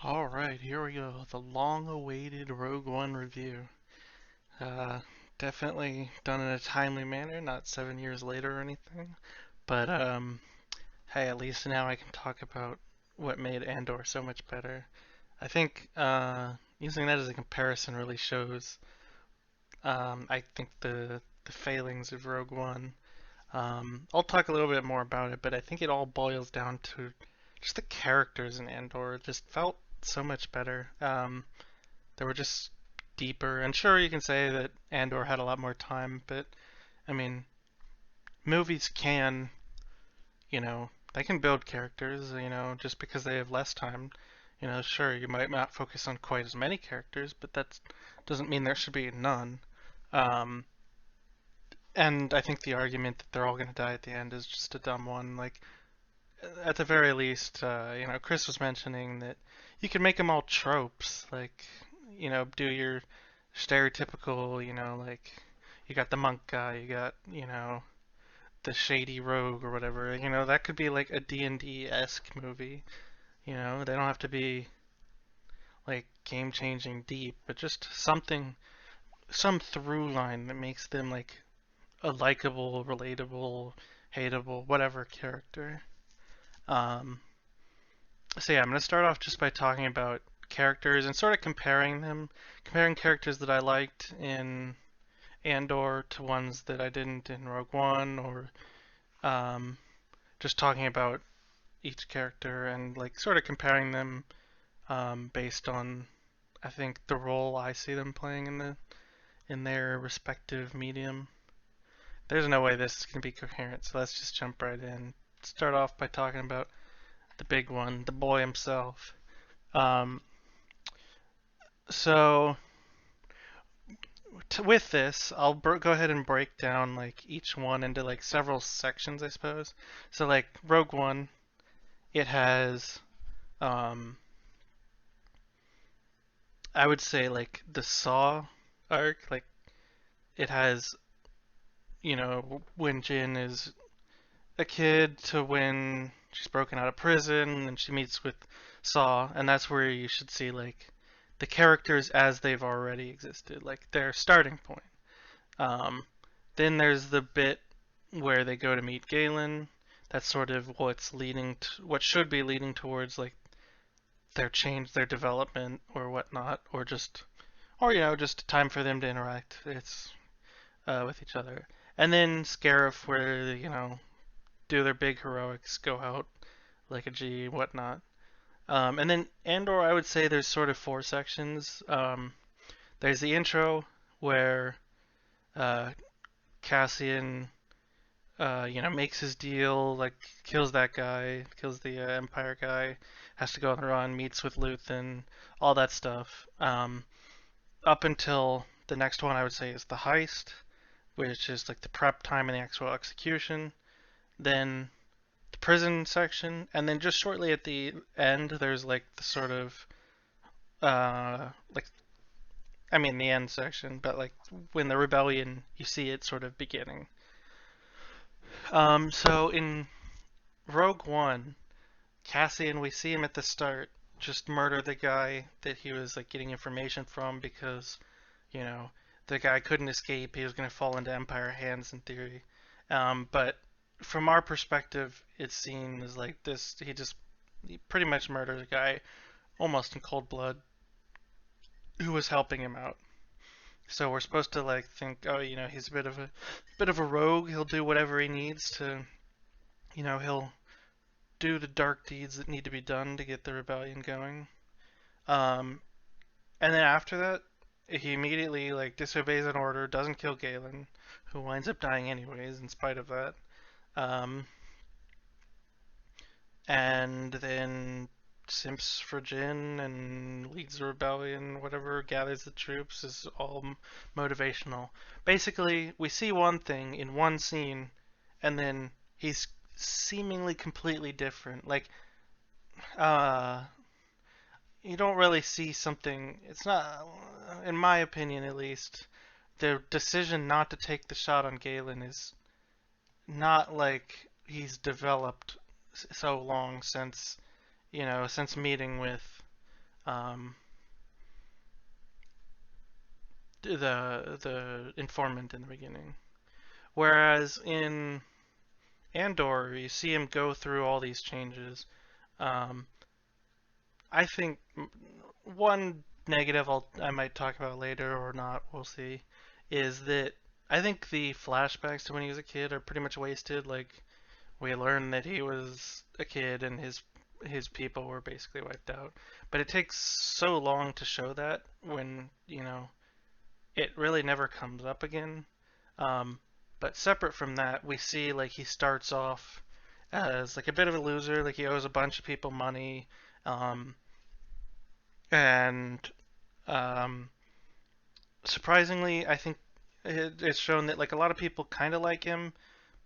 Alright, here we go. The long-awaited Rogue One review. Uh, Definitely done in a timely manner, not 7 years later or anything. But, hey, at least now I can talk about what made Andor so much better. I think, using that as a comparison really shows, I think the failings of Rogue One. I'll talk a little bit more about it, but I think it all boils down to just the characters in Andor. It just felt so much better. They were just deeper. And sure, you can say that Andor had a lot more time, but I mean, movies can, they can build characters, just because they have less time. Sure, you might not focus on quite as many characters, but that doesn't mean there should be none. Um, and I think the argument that they're all going to die at the end is just a dumb one. Like, at the very least, Chris was mentioning that you can make them all tropes. Like, do your stereotypical, like you got the monk guy, you got, the shady rogue or whatever. That could be like a D&D-esque movie. They don't have to be like game-changing deep, but just something, some through line that makes them like a likable, relatable, hateable, whatever character. Um, so yeah, I'm gonna start off just by talking about characters and sort of comparing them, comparing characters that I liked in Andor to ones that I didn't in Rogue One, or um, just talking about each character and like sort of comparing them based on I think the role I see them playing in their respective medium. There's no way this is gonna be coherent, so let's just jump right in. Start off by talking about the big one, the boy himself. Um, so with this, I'll go ahead and break down like each one into like several sections, I suppose. So like Rogue One, it has, um, I would say like the Saw arc, like it has, when Jin is a kid to when she's broken out of prison and she meets with Saw, and that's where you should see like the characters as they've already existed, like their starting point. Um, then there's the bit where they go to meet Galen. That's sort of what's leading to what should be leading towards like their change, their development, or whatnot, or just time for them to interact. It's with each other, and then Scarif, where do their big heroics, go out like a G, whatnot. And then Andor, I would say there's sort of four sections. There's the intro where uh, Cassian makes his deal, like kills that guy, kills the Empire guy, has to go on the run, meets with Luthen, all that stuff. Up until the next one, I would say is the heist, which is like the prep time and the actual execution. Then the prison section, and then just shortly at the end, there's like the sort of like I mean the end section, but like when the rebellion, you see it sort of beginning. So in Rogue One, Cassian, we see him at the start just murder the guy that he was like getting information from because, you know, the guy couldn't escape. He was going to fall into Empire hands in theory. But from our perspective, it's seen as like this. He pretty much murdered a guy almost in cold blood who was helping him out. So we're supposed to like think, oh, he's a bit of a rogue. He'll do whatever he needs to, he'll do the dark deeds that need to be done to get the rebellion going. Um, and then after that, he immediately like disobeys an order, doesn't kill Galen, who winds up dying anyways in spite of that. Um, and then simps for Jin and leads the rebellion, whatever, gathers the troops, is all motivational. Basically, we see one thing in one scene, and then he's seemingly completely different. Like, uh, you don't really see something. It's not, in my opinion at least, the decision not to take the shot on Galen is not like he's developed so long since meeting with um, the informant in the beginning. Whereas in Andor, you see him go through all these changes. Um, I think one negative I might talk about later or not, we'll see, is that I think the flashbacks to when he was a kid are pretty much wasted. Like we learn that he was a kid and his people were basically wiped out. But it takes so long to show that when, it really never comes up again. Um, but separate from that, we see like he starts off as like a bit of a loser, like he owes a bunch of people money, um, and um, surprisingly, I think it's shown that like a lot of people kind of like him,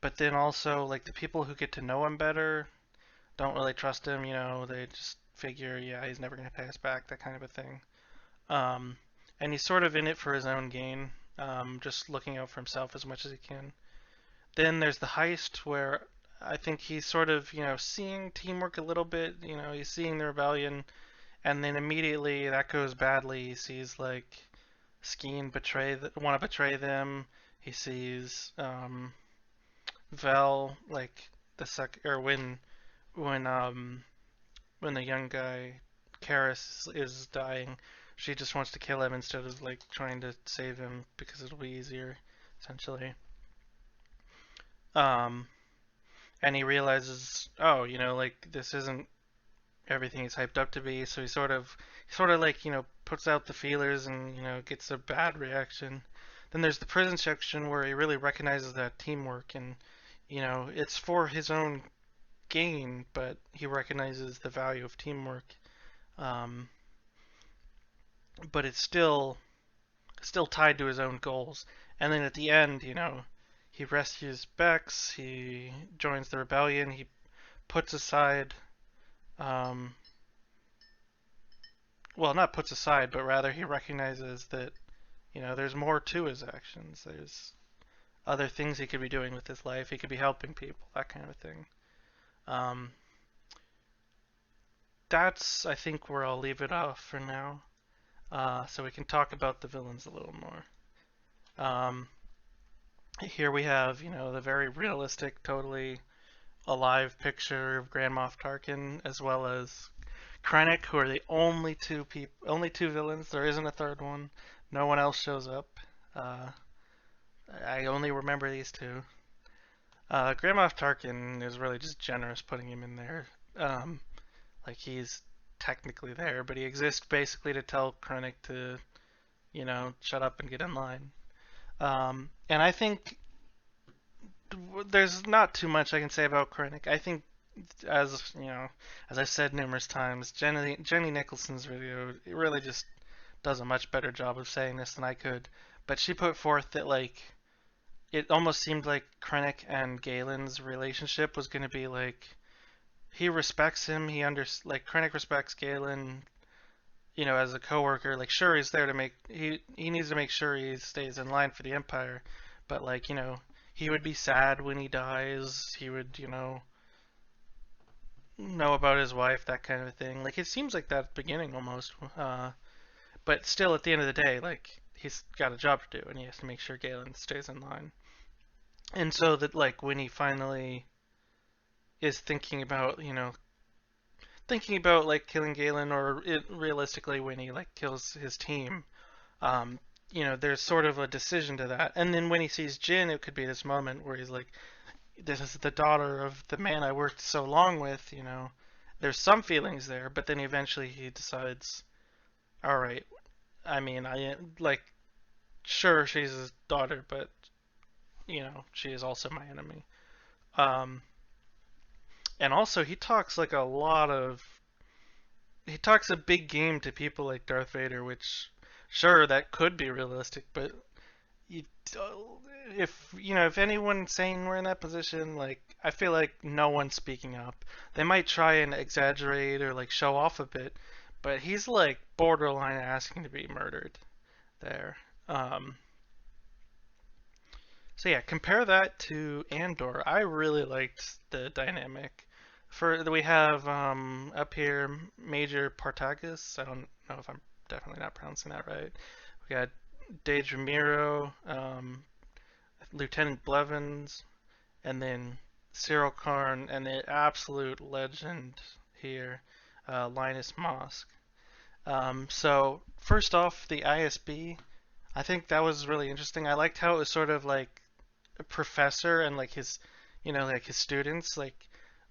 but then also like the people who get to know him better don't really trust him. They just figure, yeah, he's never gonna pay us back, that kind of a thing. Um, and he's sort of in it for his own gain, just looking out for himself as much as he can. Then there's the heist where I think he's sort of, seeing teamwork a little bit. He's seeing the rebellion, and then immediately that goes badly. He sees like Skeen want to betray them. He sees Vel like the sec or when the young guy Karis is dying, she just wants to kill him instead of like trying to save him because it'll be easier, essentially. Um, and he realizes, oh, like this isn't everything he's hyped up to be. So he sort of like puts out the feelers and gets a bad reaction. Then there's the prison section where he really recognizes that teamwork and it's for his own gain, but he recognizes the value of teamwork. Um, but it's still tied to his own goals. And then at the end, he rescues Bex. He joins the rebellion. He puts aside um, well, not puts aside, but rather he recognizes that, there's more to his actions. There's other things he could be doing with his life. He could be helping people, that kind of thing. Um, that's, I think, where I'll leave it off for now. So we can talk about the villains a little more. Um, here we have, the very realistic, totally alive picture of Grand Moff Tarkin, as well as Krennic, who are the only two villains. There isn't a third one. No one else shows up. Uh, I only remember these two. Grand Moff Tarkin is really just generous putting him in there. Like he's technically there, but he exists basically to tell Krennic to, shut up and get in line. And I think there's not too much I can say about Krennic. I think, as I've said numerous times, Jenny Nicholson's video really just does a much better job of saying this than I could. But she put forth that like it almost seemed like Krennic and Galen's relationship was going to be like he respects him. Like Krennic respects Galen, as a coworker. Like sure, he's there to he needs to make sure he stays in line for the Empire, but like he would be sad when he dies. He would know about his wife, that kind of thing. Like it seems like that at the beginning almost, but still at the end of the day, like he's got a job to do and he has to make sure Galen stays in line. And so that like when he finally is thinking about like killing Galen, or realistically when he like kills his team, um, there's sort of a decision to that. And then when he sees Jin, it could be this moment where he's like, "This is the daughter of the man I worked so long with." There's some feelings there, but then eventually he decides, "All right, I mean, I like, sure she's his daughter, but she is also my enemy." Um, and also he talks a big game to people like Darth Vader, which sure that could be realistic, but you, if anyone's saying we're in that position, like I feel like no one's speaking up. They might try and exaggerate or like show off a bit, but he's like borderline asking to be murdered there. Um, so yeah, compare that to Andor. I really liked the dynamic For we have up here Major Partagas. I don't know if I'm definitely not pronouncing that right. We got Dage Ramiro, Lieutenant Blevins, and then Cyril Karn, and the absolute legend here, Linus Mosk. So first off, the ISB. I think that was really interesting. I liked how it was sort of like a professor and like his, like his students, like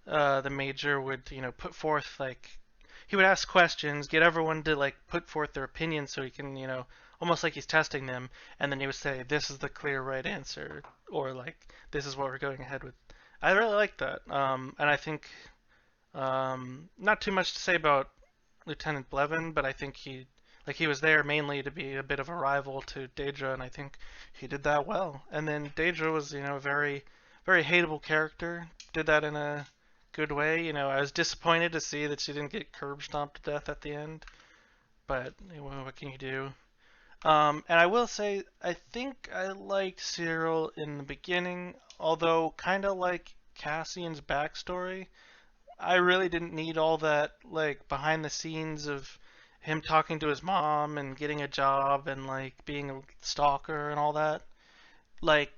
the major would, put forth like he would ask questions, get everyone to like put forth their opinions so he can, almost like he's testing them, and then he would say, "This is the clear right answer," or like, "This is what we're going ahead with." I really like that, and I think not too much to say about Lieutenant Blevin, but I think he was there mainly to be a bit of a rival to Daedra, and I think he did that well. And then Daedra was, a very, very hateable character. Did that in a good way. I was disappointed to see that she didn't get curb stomped to death at the end, but what can you do? And I will say, I think I liked Cyril in the beginning, although kind of like Cassian's backstory. I really didn't need all that like behind the scenes of him talking to his mom and getting a job and like being a stalker and all that. Like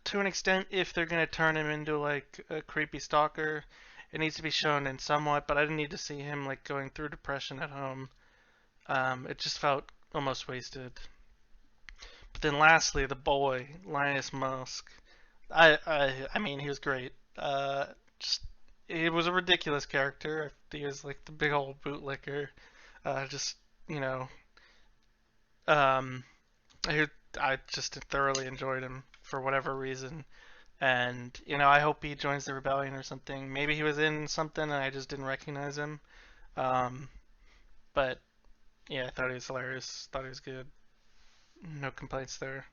to an extent, if they're gonna turn him into like a creepy stalker, it needs to be shown in somewhat. But I didn't need to see him like going through depression at home. It just felt almost wasted. But then lastly, the boy Linus Musk. I mean, he was great. Just it was a ridiculous character. He was like the big old bootlicker. Just you know, um, I I just thoroughly enjoyed him for whatever reason. And I hope he joins the rebellion or something. Maybe he was in something and I just didn't recognize him. Um, but yeah, I thought he was hilarious. Thought he was good. No complaints there.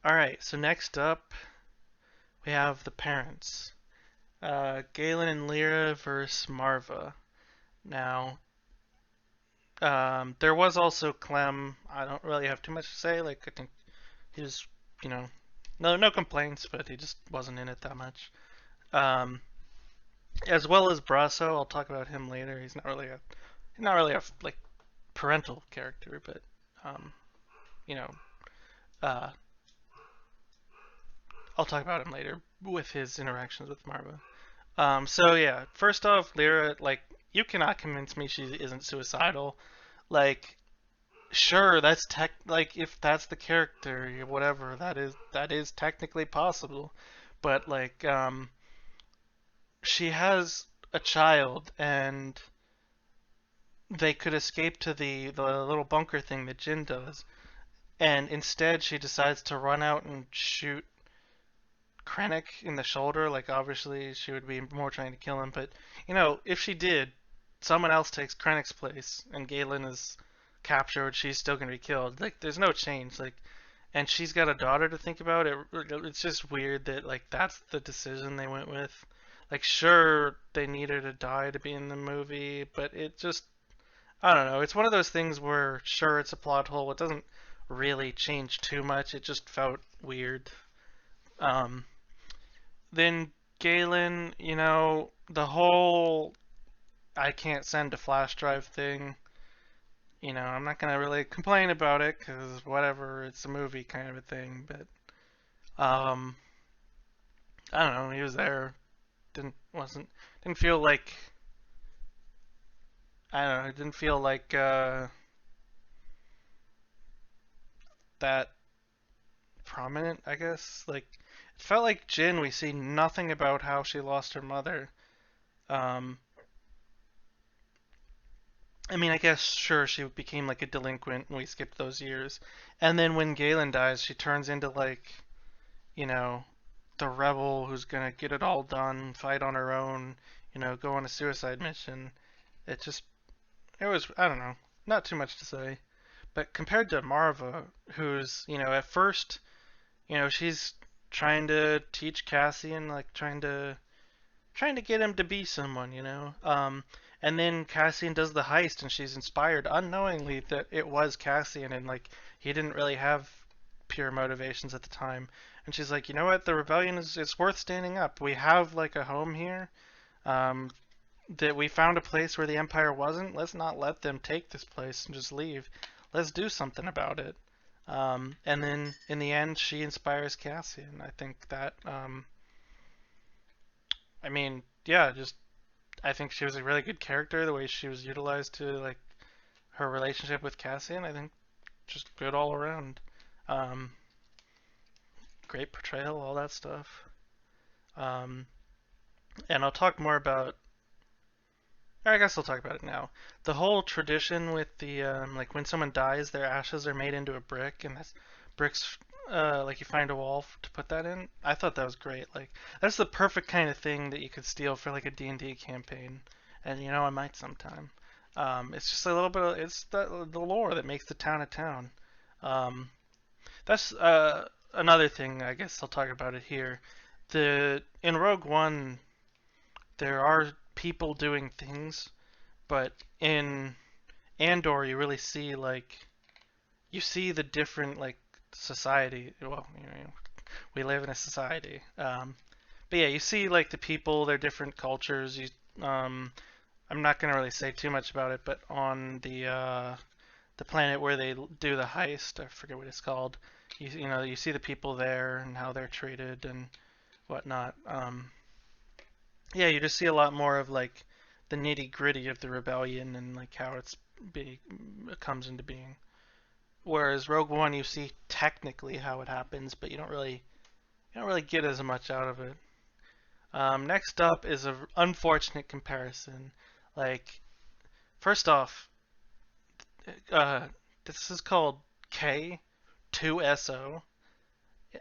All right, so next up we have the parents. Galen and Lyra versus Marva. Now, there was also Clem. I don't really have too much to say. Like, I think he was, you know, no complaints, but he just wasn't in it that much. Um, as well as Brasso. I'll talk about him later. He's not really a like parental character, but um, you know, uh, I'll talk about him later with his interactions with Marva. So yeah, first off, Lyra, like, you cannot convince me she isn't suicidal. Like, sure, that's like if that's the character, whatever, that is technically possible. But like, she has a child, and they could escape to the little bunker thing that Jin does, and instead she decides to run out and shoot Krennic in the shoulder. Like, obviously she would be more trying to kill him, but if she did, someone else takes Krennic's place and Galen is captured, she's still gonna be killed. Like, there's no change. Like, and she's got a daughter to think about. It's just weird that like that's the decision they went with. Like, sure, they need her to die to be in the movie, but it just, I don't know. It's one of those things where sure it's a plot hole. It doesn't really change too much. It just felt weird. Um, then Galen, the whole I can't send a flash drive thing. I'm not gonna really complain about it because whatever, it's a movie kind of a thing. But um, I don't know. He was there. Didn't feel like, I don't know. It didn't feel like that prominent. I guess like it felt like Jin. We see nothing about how she lost her mother. Um, I mean, I guess sure she became like a delinquent and we skipped those years. And then when Galen dies, she turns into like, you know, the rebel who's gonna get it all done, fight on her own, go on a suicide mission. It just, it was, I don't know, not too much to say. But compared to Marva, who's, at first, she's trying to teach Cassian, like trying to get him to be someone, and then Cassian does the heist, and she's inspired unknowingly that it was Cassian, and like he didn't really have pure motivations at the time. And she's like, you know what, the rebellion is it's worth standing up. We have like a home here. Um, that we found a place where the Empire wasn't. Let's not let them take this place and just leave. Let's do something about it. And then in the end, she inspires Cassian. I think that, I mean, yeah, just I think she was a really good character. The way she was utilized to like her relationship with Cassian, I think just good all around. Um, Great portrayal, all that stuff. Um, and I'll talk more about I guess I'll talk about it now. The whole tradition with the like when someone dies, their ashes are made into a brick, and that's bricks like you find a wall to put that in. I thought that was great. Like that's the perfect kind of thing that you could steal for like a D&D campaign, and you know I might sometime. It's just a little bit of it's the lore that makes the town a town. Um, that's another thing. I guess I'll talk about it here. The in Rogue One, there are people doing things, but in Andor, you really see like you see the different like society. Well, we live in a society. But yeah, you see like the people, their different cultures. I'm not gonna really say too much about it, but on the planet where they do the heist, I forget what it's called. You know you see the people there and how they're treated and whatnot. Yeah, you just see a lot more of like the nitty gritty of the rebellion and like how be it comes into being. Whereas Rogue One, you see technically how it happens, but you don't really get as much out of it. Next up is an unfortunate comparison. Like first off, uh, this is called K2SO,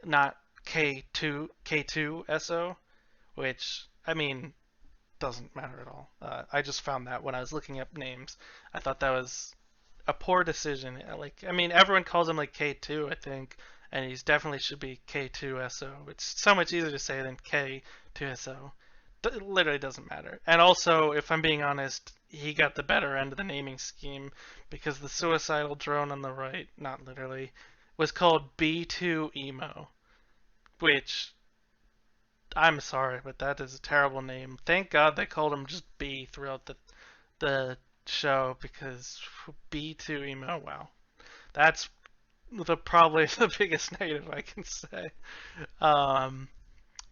not K2SO, which I mean doesn't matter at all. I just found that when I was looking up names. I thought that was a poor decision. Like, I mean, everyone calls him like K2, I think, and he's definitely should be K2SO. It's so much easier to say than K2SO. It literally doesn't matter. And also, if I'm being honest, he got the better end of the naming scheme because the suicidal drone on the right, not literally, was called B2 Emo, which I'm sorry, but that is a terrible name. Thank God they called him just B throughout the show because B2 emo. Wow, that's the probably the biggest negative I can say. Um,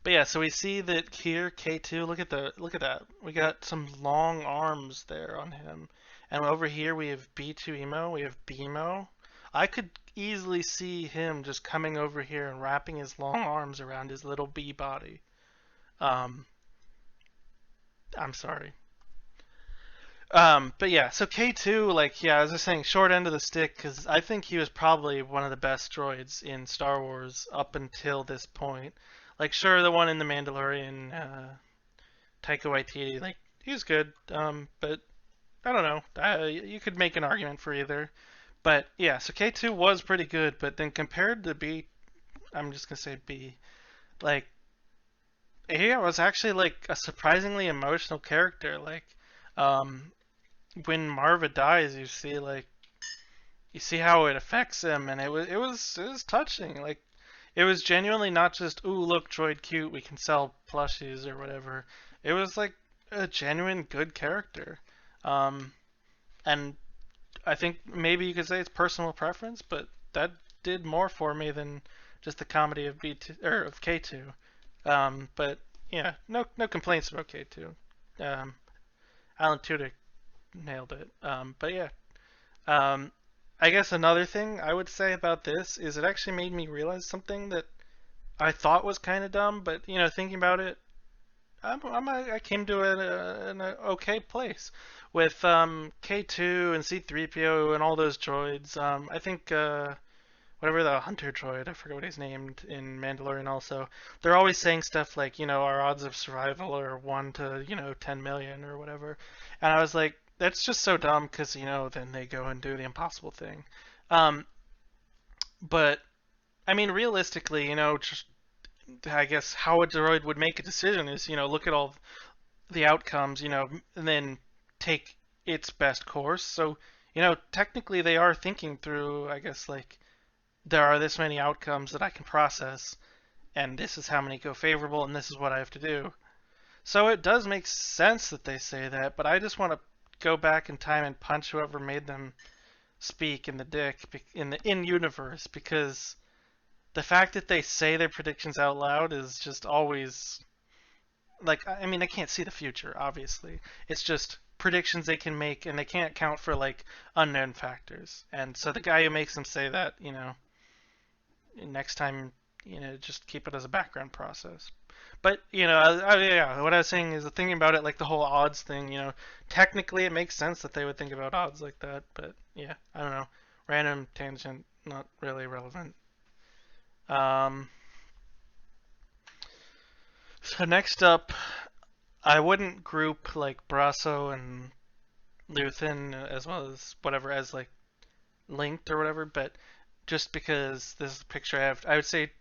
but yeah, so we see that here K2. Look at that. We got some long arms there on him, and over here we have B2 emo. We have BMO. I could easily see him just coming over here and wrapping his long arms around his little bee body. Um, I'm sorry. But yeah, so K2, like, yeah, as I was saying, short end of the stick, because I think he was probably one of the best droids in Star Wars up until this point. Like, sure, the one in The Mandalorian, Taika Waititi, like, he was good, but I don't know. You could make an argument for either. But yeah, so K2 was pretty good, but then compared to B, I'm just gonna say B, like, he was actually, like, a surprisingly emotional character. Like, um, when Marva dies, you see how it affects him, and it was touching. Like it was genuinely not just ooh look droid cute, we can sell plushies or whatever. It was like a genuine good character, um, and I think maybe you could say it's personal preference, but that did more for me than just the comedy of B2 or of K2. But yeah, no complaints about K2. Um, Alan Tudyk nailed it. But yeah, um, I guess another thing I would say about this is it actually made me realize something that I thought was kind of dumb, but you know, thinking about it, I came to an okay place with K2 and C3PO and all those droids. I think whatever the hunter droid, I forget what he's named in Mandalorian also, they're always saying stuff like, you know, our odds of survival are 1 to, you know, 10 million or whatever. And I was like, that's just so dumb because, you know, then they go and do the impossible thing. Um, but, I mean, realistically, you know, just, I guess how a droid would make a decision is, you know, look at all the outcomes, you know, and then take its best course. So, you know, technically they are thinking through, I guess, like, there are this many outcomes that I can process, and this is how many go favorable, and this is what I have to do. So it does make sense that they say that, but I just want to go back in time and punch whoever made them speak in the dick in the in universe, because the fact that they say their predictions out loud is just always like, I mean, they can't see the future, obviously. It's just predictions they can make, and they can't account for like unknown factors. And so the guy who makes them say that, next time, just keep it as a background process. But yeah, what I was saying is the thing about it, like the whole odds thing. Technically it makes sense that they would think about odds like that. But yeah, I don't know. Random tangent, not really relevant. Um, so next up, I wouldn't group like Brasso and Luthen as well as whatever as like linked or whatever, but just because this is a picture I would say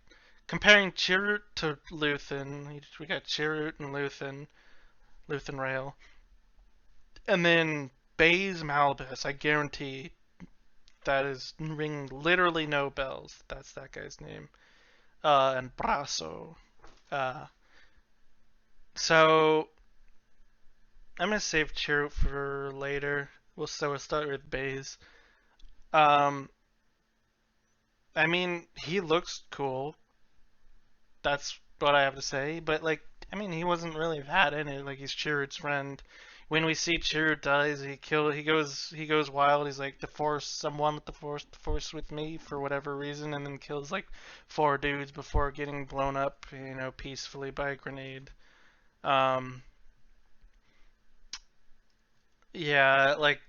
comparing Chirrut to Luthen, we got Chirrut and Luthen Rail, and then Baze Malbus. I guarantee that is ringing literally no bells. That's that guy's name. And Brasso. Uh, so I'm gonna save Chirrut for later. We'll start with Baze. Um, I mean, he looks cool. That's what I have to say. But like, I mean, he wasn't really that in it. Like, he's Chirrut's friend. When we see Chirrut dies, he goes wild. He's like, the Force, someone with the Force with me for whatever reason, and then kills like four dudes before getting blown up, peacefully by a grenade. Um, yeah, like,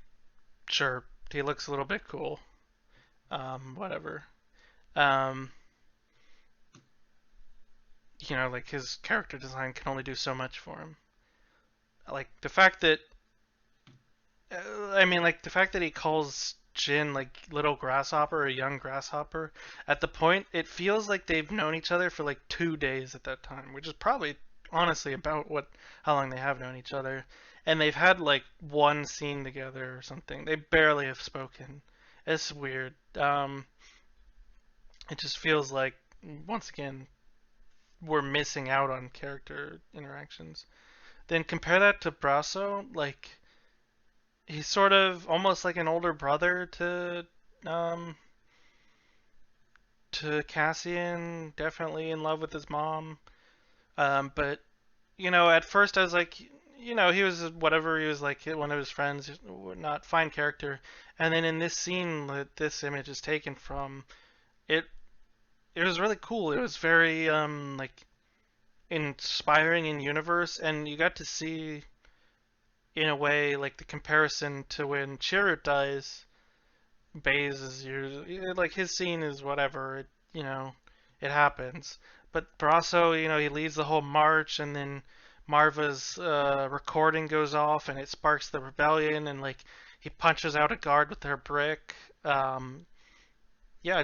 sure, he looks a little bit cool. Whatever. Um, like his character design can only do so much for him. Like the fact that I mean, like the fact that he calls Jin like little grasshopper or young grasshopper. At the point, it feels like they've known each other for like 2 days at that time, which is probably honestly about what how long they have known each other. And they've had like one scene together or something. They barely have spoken. It's weird. It just feels like once again we're missing out on character interactions. Then compare that to Brasso, like he's sort of almost like an older brother um to Cassian, definitely in love with his mom. But at first I was like, he was whatever, he was like one of his friends, not fine character. And then in this scene that this image is taken from, it it was really cool. It was very like inspiring in universe, and you got to see in a way like the comparison to when Chirrut dies. Baze is usually like his scene is whatever. It happens. But Brasso, he leads the whole march, and then Marva's recording goes off, and it sparks the rebellion, and like he punches out a guard with her brick. Yeah,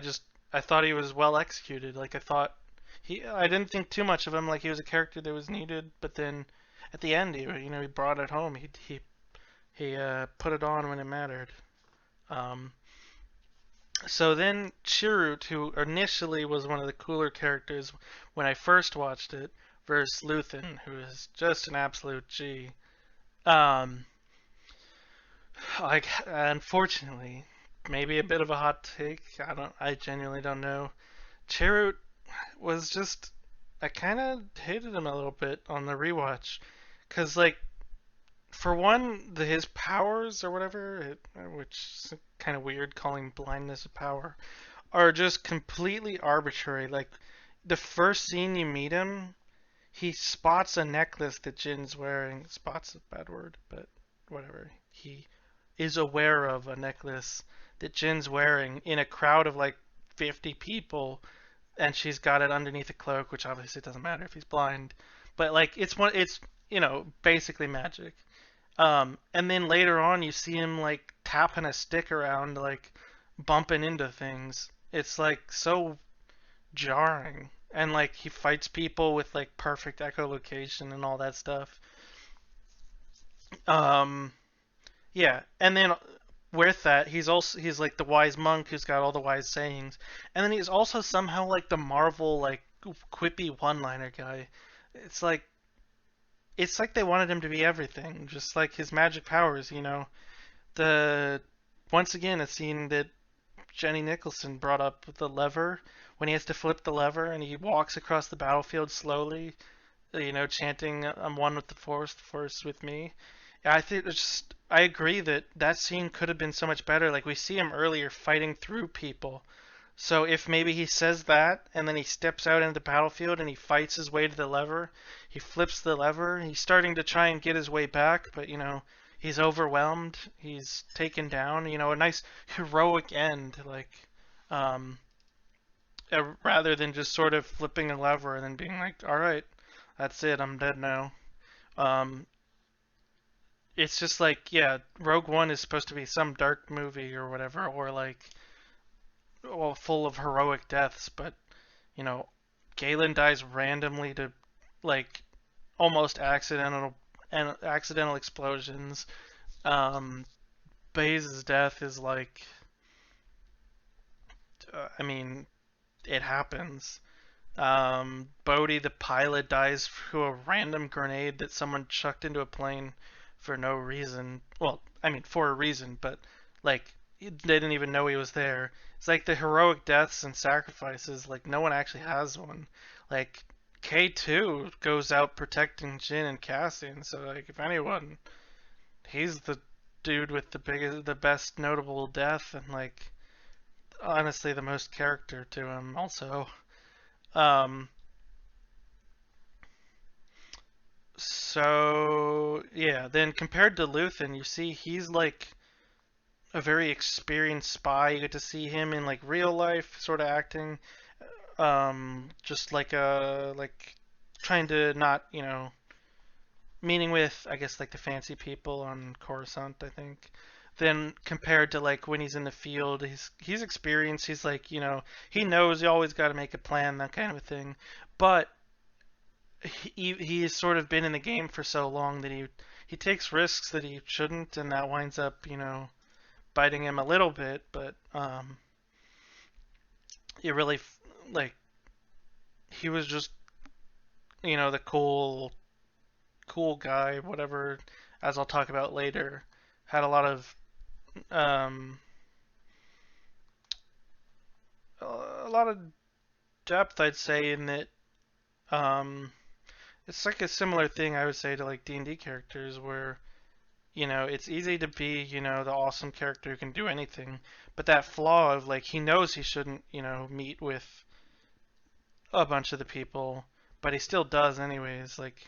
I thought he was well executed. Like I didn't think too much of him. Like he was a character that was needed, but then at the end, he brought it home. He put it on when it mattered. Um, so then Chirrut, who initially was one of the cooler characters when I first watched it, versus Luthen, who is just an absolute G. Um, like unfortunately, maybe a bit of a hot take. I genuinely don't know. Chirrut was just, I kind of hated him a little bit on the rewatch, cause like for one, his powers or whatever, which is kind of weird calling blindness a power, are just completely arbitrary. Like the first scene you meet him, he spots a necklace that Jin's wearing. Spots a bad word, but whatever. He is aware of a necklace that Jin's wearing in a crowd of like 50 people, and she's got it underneath a cloak, which obviously doesn't matter if he's blind. But like it's basically magic. And then later on, you see him like tapping a stick around, like bumping into things. It's like so jarring, and like he fights people with like perfect echolocation and all that stuff. Um, yeah, and then with that, he's like the wise monk who's got all the wise sayings, and then he's also somehow like the Marvel like quippy one-liner guy. It's like it's like they wanted him to be everything, just like his magic powers. The once again a scene that Jenny Nicholson brought up with the lever when he has to flip the lever and he walks across the battlefield slowly, chanting, "I'm one with the force with me." Yeah, I think it's just I agree that that scene could have been so much better. Like we see him earlier fighting through people. So if maybe he says that and then he steps out into the battlefield and he fights his way to the lever, he flips the lever, he's starting to try and get his way back, but he's overwhelmed, he's taken down, a nice heroic end, like um, rather than just sort of flipping a lever and then being like, all right, that's it, I'm dead now. Um, it's just like, yeah, Rogue One is supposed to be some dark movie or whatever, or like, well, full of heroic deaths, but you know, Galen dies randomly to like almost accidental explosions. Um, Baze's death is like, I mean, it happens. Bodhi, the pilot, dies through a random grenade that someone chucked into a plane for no reason. Well, I mean, for a reason, but like they didn't even know he was there. It's like the heroic deaths and sacrifices. Like no one actually has one. Like K2 goes out protecting Jin and Cassian. So like if anyone, he's the dude with the best notable death, and like honestly the most character to him also. Um, So yeah, then compared to Luthen, you see he's like a very experienced spy. You get to see him in like real life, sort of acting, just like trying to not meeting with I guess like the fancy people on Coruscant, I think. Then compared to like when he's in the field, he's experienced. He's like he knows you always got to make a plan, that kind of a thing. But he's sort of been in the game for so long that he takes risks that he shouldn't, and that winds up biting him a little bit. But it really like he was just the cool guy, whatever. As I'll talk about later, had um, a lot of depth, I'd say, in that. It's like a similar thing I would say to like D&D characters where it's easy to be, the awesome character who can do anything, but that flaw of like he knows he shouldn't, meet with a bunch of the people, but he still does anyways. Like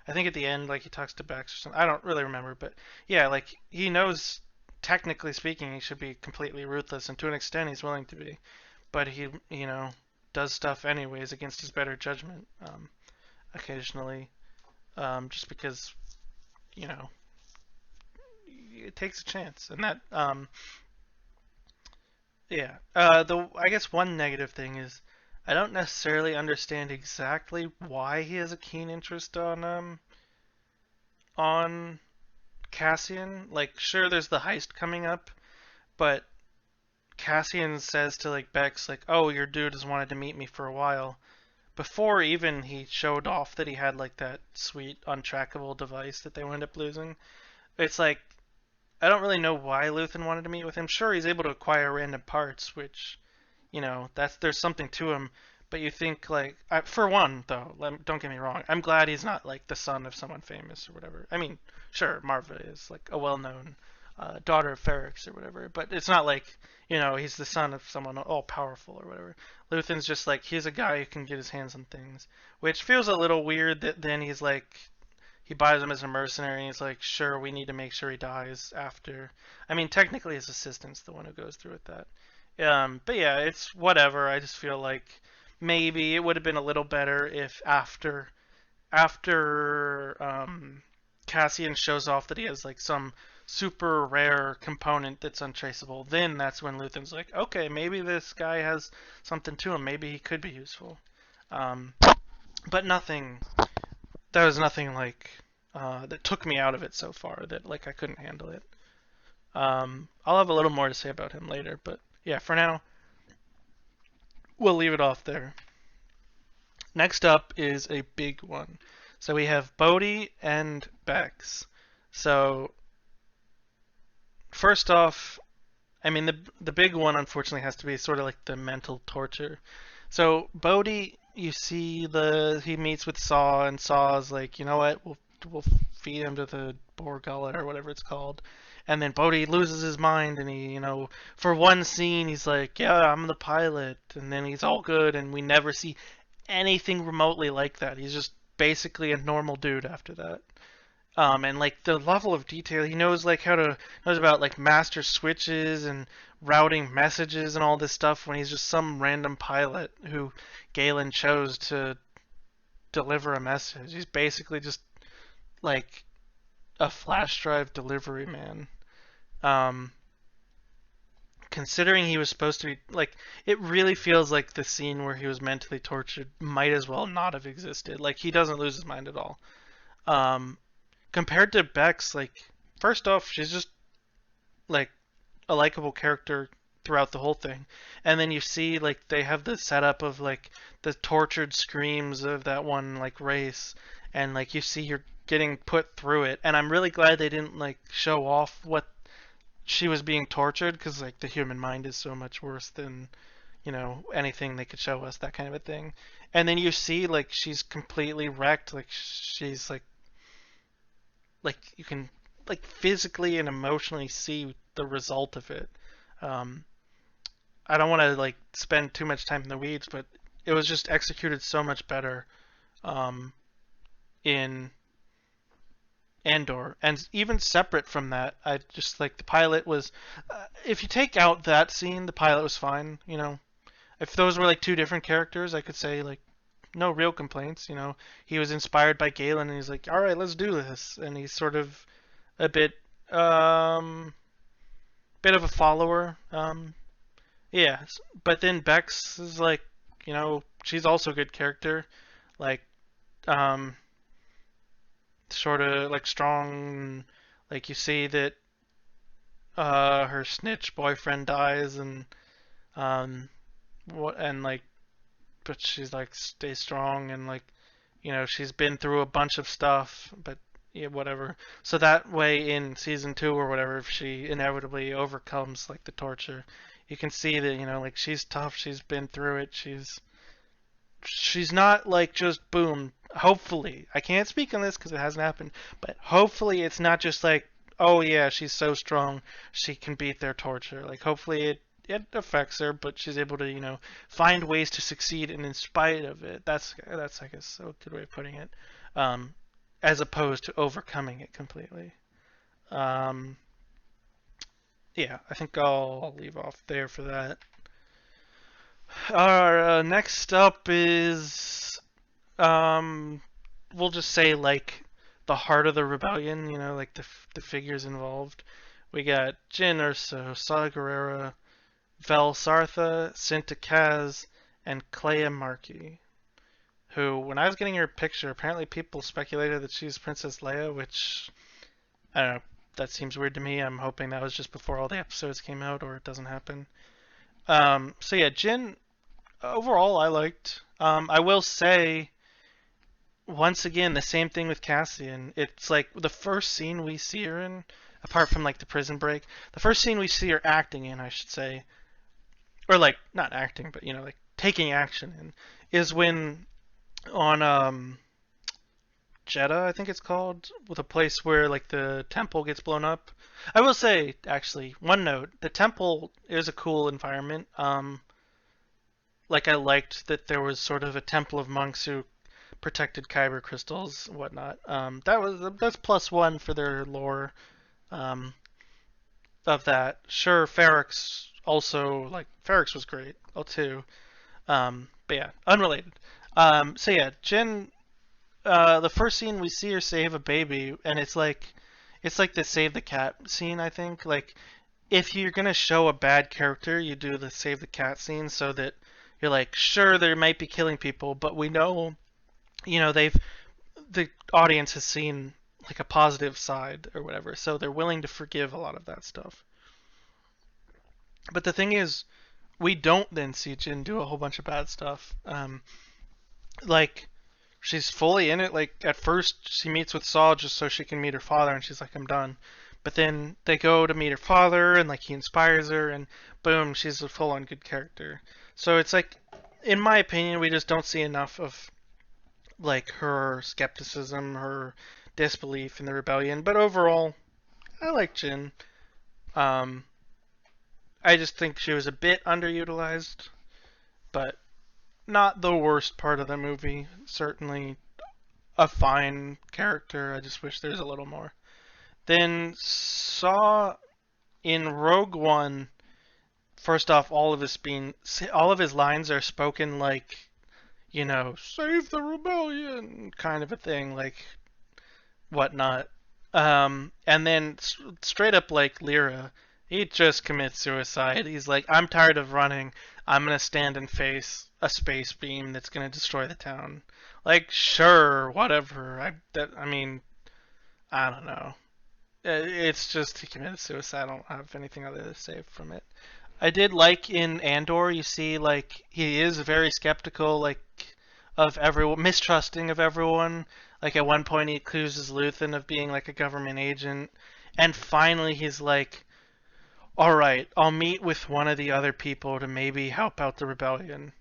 I think at the end, like he talks to Bex or something. I don't really remember, but yeah, like he knows technically speaking he should be completely ruthless, and to an extent he's willing to be, but he, does stuff anyways against his better judgment, occasionally, just because you know it takes a chance, and that yeah. The I guess one negative thing is I don't necessarily understand exactly why he has a keen interest on Cassian. Like, sure, there's the heist coming up, but Cassian says to like Bex, like, "Oh, your dude has wanted to meet me for a while." Before even he showed off that he had like that sweet untrackable device that they wound up losing. It's like I don't really know why Luthen wanted to meet with him. Sure, he's able to acquire random parts, which that's there's something to him. But you think like, for one though, don't get me wrong, I'm glad he's not like the son of someone famous or whatever. I mean, sure, Marva is like a well-known daughter of Ferrix or whatever, but it's not like he's the son of someone all powerful or whatever. Luthen's just like he's a guy who can get his hands on things, which feels a little weird that then he's like he buys him as a mercenary and he's like, sure, we need to make sure he dies after. I mean, technically his assistant's the one who goes through with that. But yeah, it's whatever. I just feel like maybe it would have been a little better if after Cassian shows off that he has like some super rare component that's untraceable, then that's when Luthen's like, okay, maybe this guy has something to him. Maybe he could be useful. Um, but nothing. There was nothing like that took me out of it so far that like I couldn't handle it. I'll have a little more to say about him later, but yeah, for now, we'll leave it off there. Next up is a big one. So we have Bodhi and Bex. So first off, I mean the big one unfortunately has to be sort of like the mental torture. So Bodhi, you see he meets with Saw, and Saw's like, you know what, we'll feed him to the boar gullet or whatever it's called. And then Bodhi loses his mind, and he, for one scene, he's like, yeah, I'm the pilot, and then he's all good, and we never see anything remotely like that. He's just basically a normal dude after that. And like the level of detail, he knows like knows about like master switches and routing messages and all this stuff when he's just some random pilot who Galen chose to deliver a message. He's basically just like a flash drive delivery man. Um, Considering he was supposed to be like, it really feels like the scene where he was mentally tortured might as well not have existed. Like he doesn't lose his mind at all. Um, Compared to Bex, like first off, she's just like a likable character throughout the whole thing, and then you see like they have the setup of like the tortured screams of that one like race, and like you see her getting put through it, and I'm really glad they didn't like show off what she was being tortured, because like the human mind is so much worse than anything they could show us, that kind of a thing. And then you see like she's completely wrecked, like she's like you can like physically and emotionally see the result of it. Um, I don't want to like spend too much time in the weeds, but it was just executed so much better um, in Andor, and even separate from that, I just like the pilot was. If you take out that scene, the pilot was fine. If those were like two different characters, I could say like no real complaints. He was inspired by Galen, and he's like, all right, let's do this, and he's sort of a um bit of a follower. Yeah, but then Bex is like, she's also a good character, like um sort of like strong. Like you see that her snitch boyfriend dies, and um what and like, but she's like stays strong, and like she's been through a bunch of stuff, but yeah, whatever. So that way in season 2 or whatever, if she inevitably overcomes like the torture, you can see that like she's tough, she's been through it, she's not like just boom. Hopefully, I can't speak on this because it hasn't happened, but hopefully it's not just like, oh yeah, she's so strong she can beat their torture. Like hopefully it affects her, but she's able to find ways to succeed, and in spite of it, that's I guess a good way of putting it, as opposed to overcoming it completely. Um, yeah, I think I'll leave off there for that. Our next up is we'll just say like the heart of the rebellion. Like the figures involved. We got Jyn Erso, Saw Gerrera, Vel Sartha, Cinta Kaz, and Clea Markey, who, when I was getting her picture, apparently people speculated that she's Princess Leia, which, I don't know, that seems weird to me. I'm hoping that was just before all the episodes came out, or it doesn't happen. So yeah, Jyn, overall, I liked. I will say, once again, the same thing with Cassian. It's like the first scene we see her in, apart from like the prison break, the first scene we see her acting in, I should say, or like not acting, but like taking action in, is when on Jeddah, I think it's called, with a place where like the temple gets blown up. I will say, actually, one note: the temple is a cool environment. Like I liked that there was sort of a temple of monks who protected kyber crystals and whatnot. That's +1 for their lore. Um, of that. Sure, Ferrex also, like, Ferrex was great, too. But yeah, unrelated. So yeah, Jyn, the first scene we see her save a baby, and it's like the save the cat scene, I think. Like, if you're gonna show a bad character, you do the save the cat scene so that you're like, sure, they might be killing people, but we know, the audience has seen like a positive side or whatever. So they're willing to forgive a lot of that stuff. But the thing is, we don't then see Jin do a whole bunch of bad stuff. Like she's fully in it. Like at first, she meets with Saul just so she can meet her father, and she's like, "I'm done." But then they go to meet her father, and like he inspires her, and boom, she's a full-on good character. So it's like, in my opinion, we just don't see enough of like her skepticism, her disbelief in the rebellion. But overall, I like Jin. Um, I just think she was a bit underutilized, but not the worst part of the movie. Certainly a fine character. I just wish there's a little more. Then Saw in Rogue One. First off, all of his lines are spoken like, save the rebellion kind of a thing, like whatnot. And then straight up like Lyra, he just commits suicide. He's like, I'm tired of running. I'm gonna stand and face a space beam that's gonna destroy the town. Like, sure, whatever. I mean, I don't know. It's just he committed suicide. I don't have anything other to say from it. I did like in Andor, you see, like, he is very skeptical, like, of everyone, mistrusting of everyone. Like, at one point, he accuses Luthen of being, like, a government agent. And finally, he's like, alright, I'll meet with one of the other people to maybe help out the rebellion.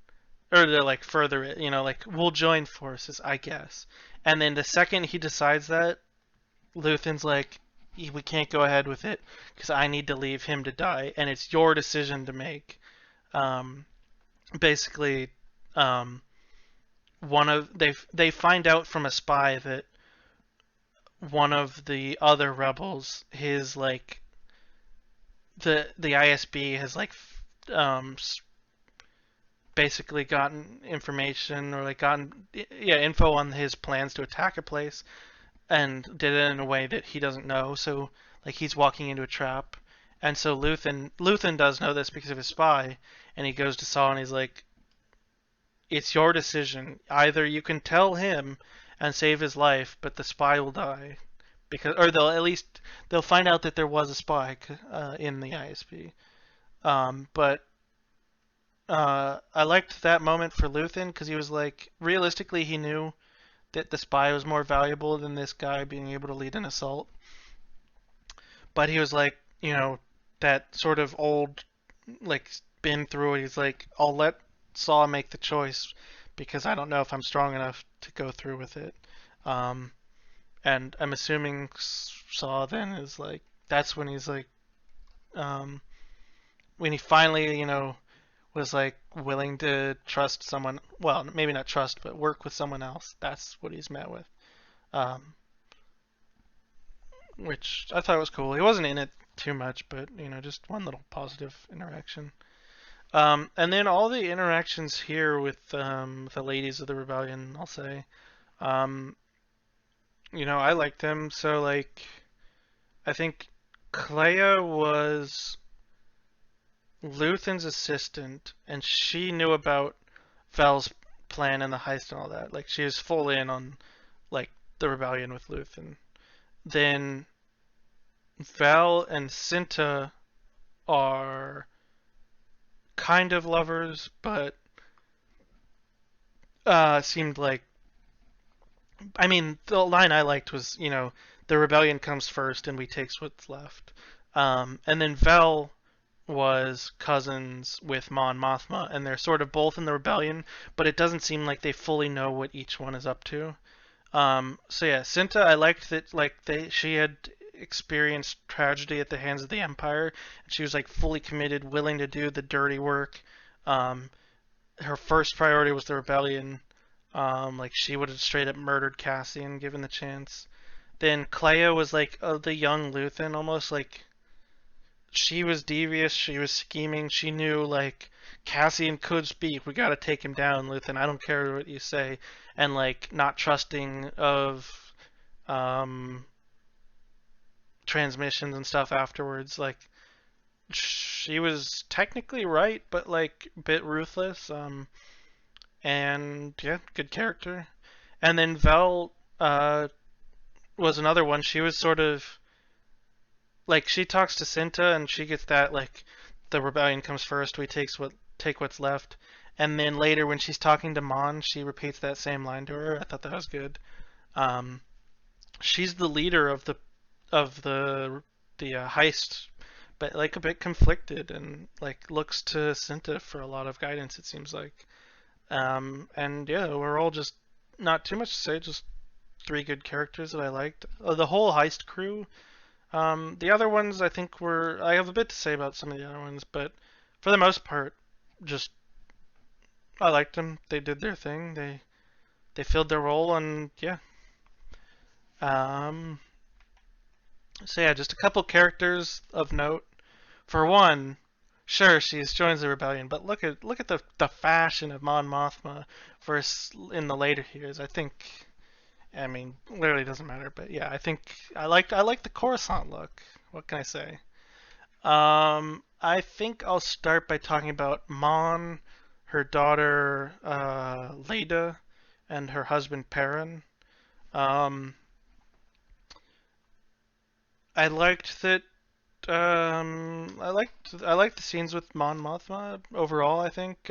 Or to, like, further it, like, we'll join forces, I guess. And then the second he decides that, Luthen's like, we can't go ahead with it because I need to leave him to die, and it's your decision to make. Um, basically, um, one of they find out from a spy that one of the other rebels, his like the ISB has like um, basically gotten information or like gotten info on his plans to attack a place and did it in a way that he doesn't know. So like he's walking into a trap, and so Luthen does know this because of his spy, and he goes to Saul and he's like, "It's your decision. Either you can tell him and save his life, but the spy will die." Because, or they'll find out that there was a spy in the ISP. But I liked that moment for Luthen because he was like, realistically, he knew that the spy was more valuable than this guy being able to lead an assault. But he was like, that sort of old, like, been through it. He's like, I'll let Saw make the choice because I don't know if I'm strong enough to go through with it. Um, and I'm assuming Saw then is like, that's when he's like, um, when he finally, was like willing to trust someone. Well, maybe not trust, but work with someone else. That's what he's met with. Um, which I thought was cool. He wasn't in it too much, but just one little positive interaction. And then all the interactions here with the ladies of the rebellion, I'll say, um, I liked them. So like, I think Clea was Luthen's assistant, and she knew about Val's plan and the heist and all that. Like, she was full in on like the rebellion with Luthen. Then Val and Cinta are kind of lovers, but seemed like, I mean, the line I liked was, the rebellion comes first and we takes what's left. And then Val was cousins with Mon Mothma, and they're sort of both in the rebellion, but it doesn't seem like they fully know what each one is up to. So yeah, Cinta, I liked that like she had experienced tragedy at the hands of the Empire, and she was like fully committed, willing to do the dirty work. Um, Her first priority was the rebellion. Like she would have straight up murdered Cassian given the chance. Then Clea was like the young Luthen, almost like she was devious, she was scheming, she knew like Cassian could speak, we gotta take him down, Luthen, I don't care what you say, and like not trusting of um, transmissions and stuff afterwards, like she was technically right, but like a bit ruthless, and yeah, good character. And then Vel, was another one. She was sort of like she talks to Cinta and she gets that like the rebellion comes first, we take what's left. And then later when she's talking to Mon, she repeats that same line to her. I thought that was good. Um, she's the leader of the heist, but like a bit conflicted and like looks to Cinta for a lot of guidance. It seems like. And yeah, we're all just not too much to say. Just three good characters that I liked. The whole heist crew. The other ones I think were I have a bit to say about some of the other ones, but for the most part, just I liked them. They did their thing. They filled their role, and yeah. Um, so yeah, just a couple characters of note. For one, sure she joins the rebellion, but look at the fashion of Mon Mothma versus in the later years. I mean literally doesn't matter, but yeah, I like the Coruscant look. What can I say? I think I'll start by talking about Mon, her daughter Leda, and her husband Perrin. Um, I liked that I liked the scenes with Mon Mothma overall. I think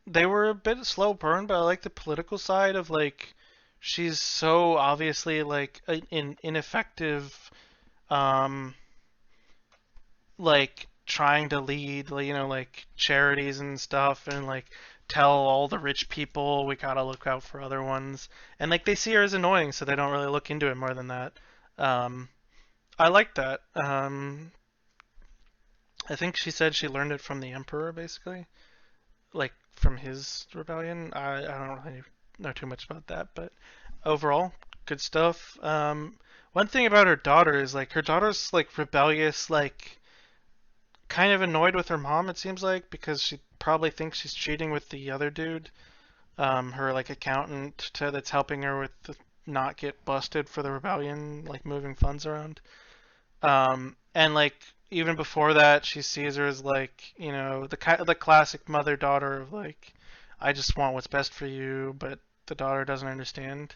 they were a bit slow burn, but I like the political side of like she's so obviously like an ineffective um like trying to lead like charities and stuff and like tell all the rich people we gotta look out for other ones and like they see her as annoying so they don't really look into it more than that. um I like that. I think she said she learned it from the Emperor, basically, like from his rebellion. I don't really know too much about that, but overall, good stuff. One thing about her daughter is like her daughter's like rebellious, like kind of annoyed with her mom. It seems like because she probably thinks she's cheating with the other dude, her like accountant that's helping her with the not get busted for the rebellion, like moving funds around. And like even before that, she sees her as like the classic mother daughter of like I just want what's best for you, but the daughter doesn't understand.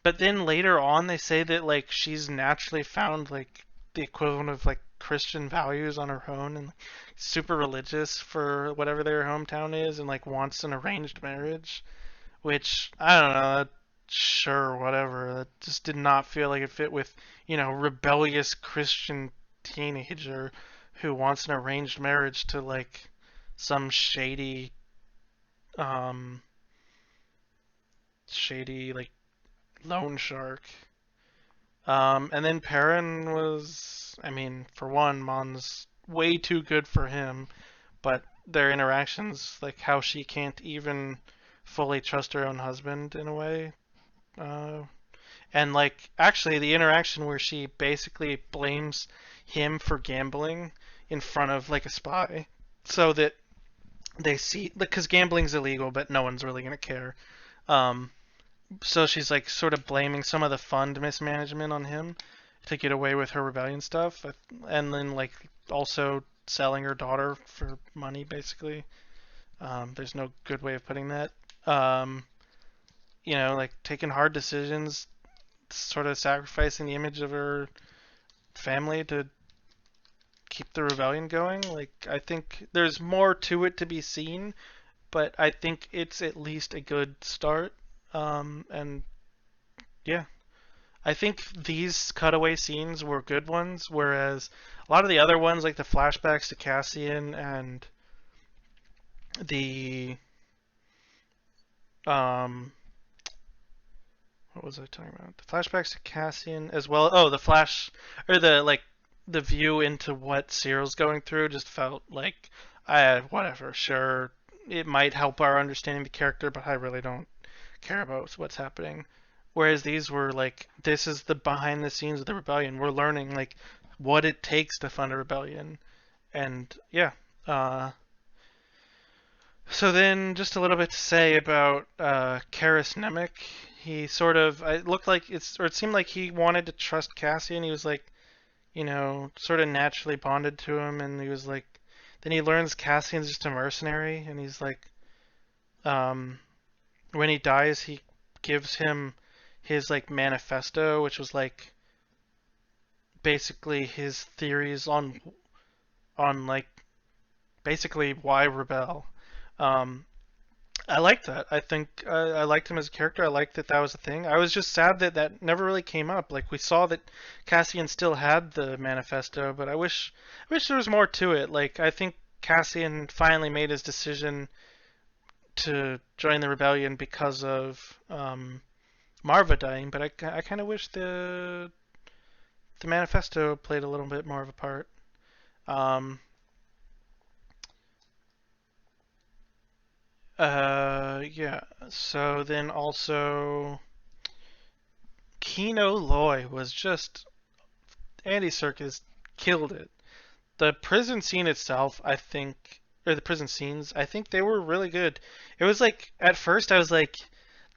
But then later on, they say that like she's naturally found like the equivalent of like Christian values on her own and like, super religious for whatever their hometown is, and like wants an arranged marriage, which I don't know. Sure, whatever. That just did not feel like it fit with, rebellious Christian teenager who wants an arranged marriage to like some um, shady like loan shark. And then Perrin was, I mean, for one, Mon's way too good for him, but their interactions, like how she can't even fully trust her own husband in a way. Uh, and like actually the interaction where she basically blames him for gambling in front of like a spy so that they see because gambling's illegal but no one's really going to care. um so she's like sort of blaming some of the fund mismanagement on him to get away with her rebellion stuff, and then like also selling her daughter for money basically. There's no good way of putting that. um like taking hard decisions, sort of sacrificing the image of her family to keep the rebellion going. Like, I think there's more to it to be seen, but I think it's at least a good start. And yeah, I think these cutaway scenes were good ones, whereas a lot of the other ones, like the flashbacks to Cassian and the um, what was I talking about? The flashbacks to Cassian as well. Oh, the flash or the like the view into what Cyril's going through just felt like whatever. Sure, it might help our understanding the character, but I really don't care about what's happening. Whereas these were like this is the behind the scenes of the rebellion. We're learning like what it takes to fund a rebellion, and yeah. So then, just a little bit to say about Karis Nemec. He sort of, it looked like it seemed like he wanted to trust Cassian. He was like, sort of naturally bonded to him, and he was like, then he learns Cassian's just a mercenary, and he's like, um, when he dies, he gives him his like manifesto, which was like basically his theories on like basically why rebel. Um, I liked that. I think I liked him as a character. I liked that that was a thing. I was just sad that that never really came up. Like we saw that Cassian still had the manifesto, but I wish there was more to it. Like I think Cassian finally made his decision to join the rebellion because of Marva dying, but I kind of wish the manifesto played a little bit more of a part. Um, yeah. So then also Kino Loy was just Andy Serkis killed it. The prison scene itself, I think, or the prison scenes, I think they were really good. It was like at first I was like,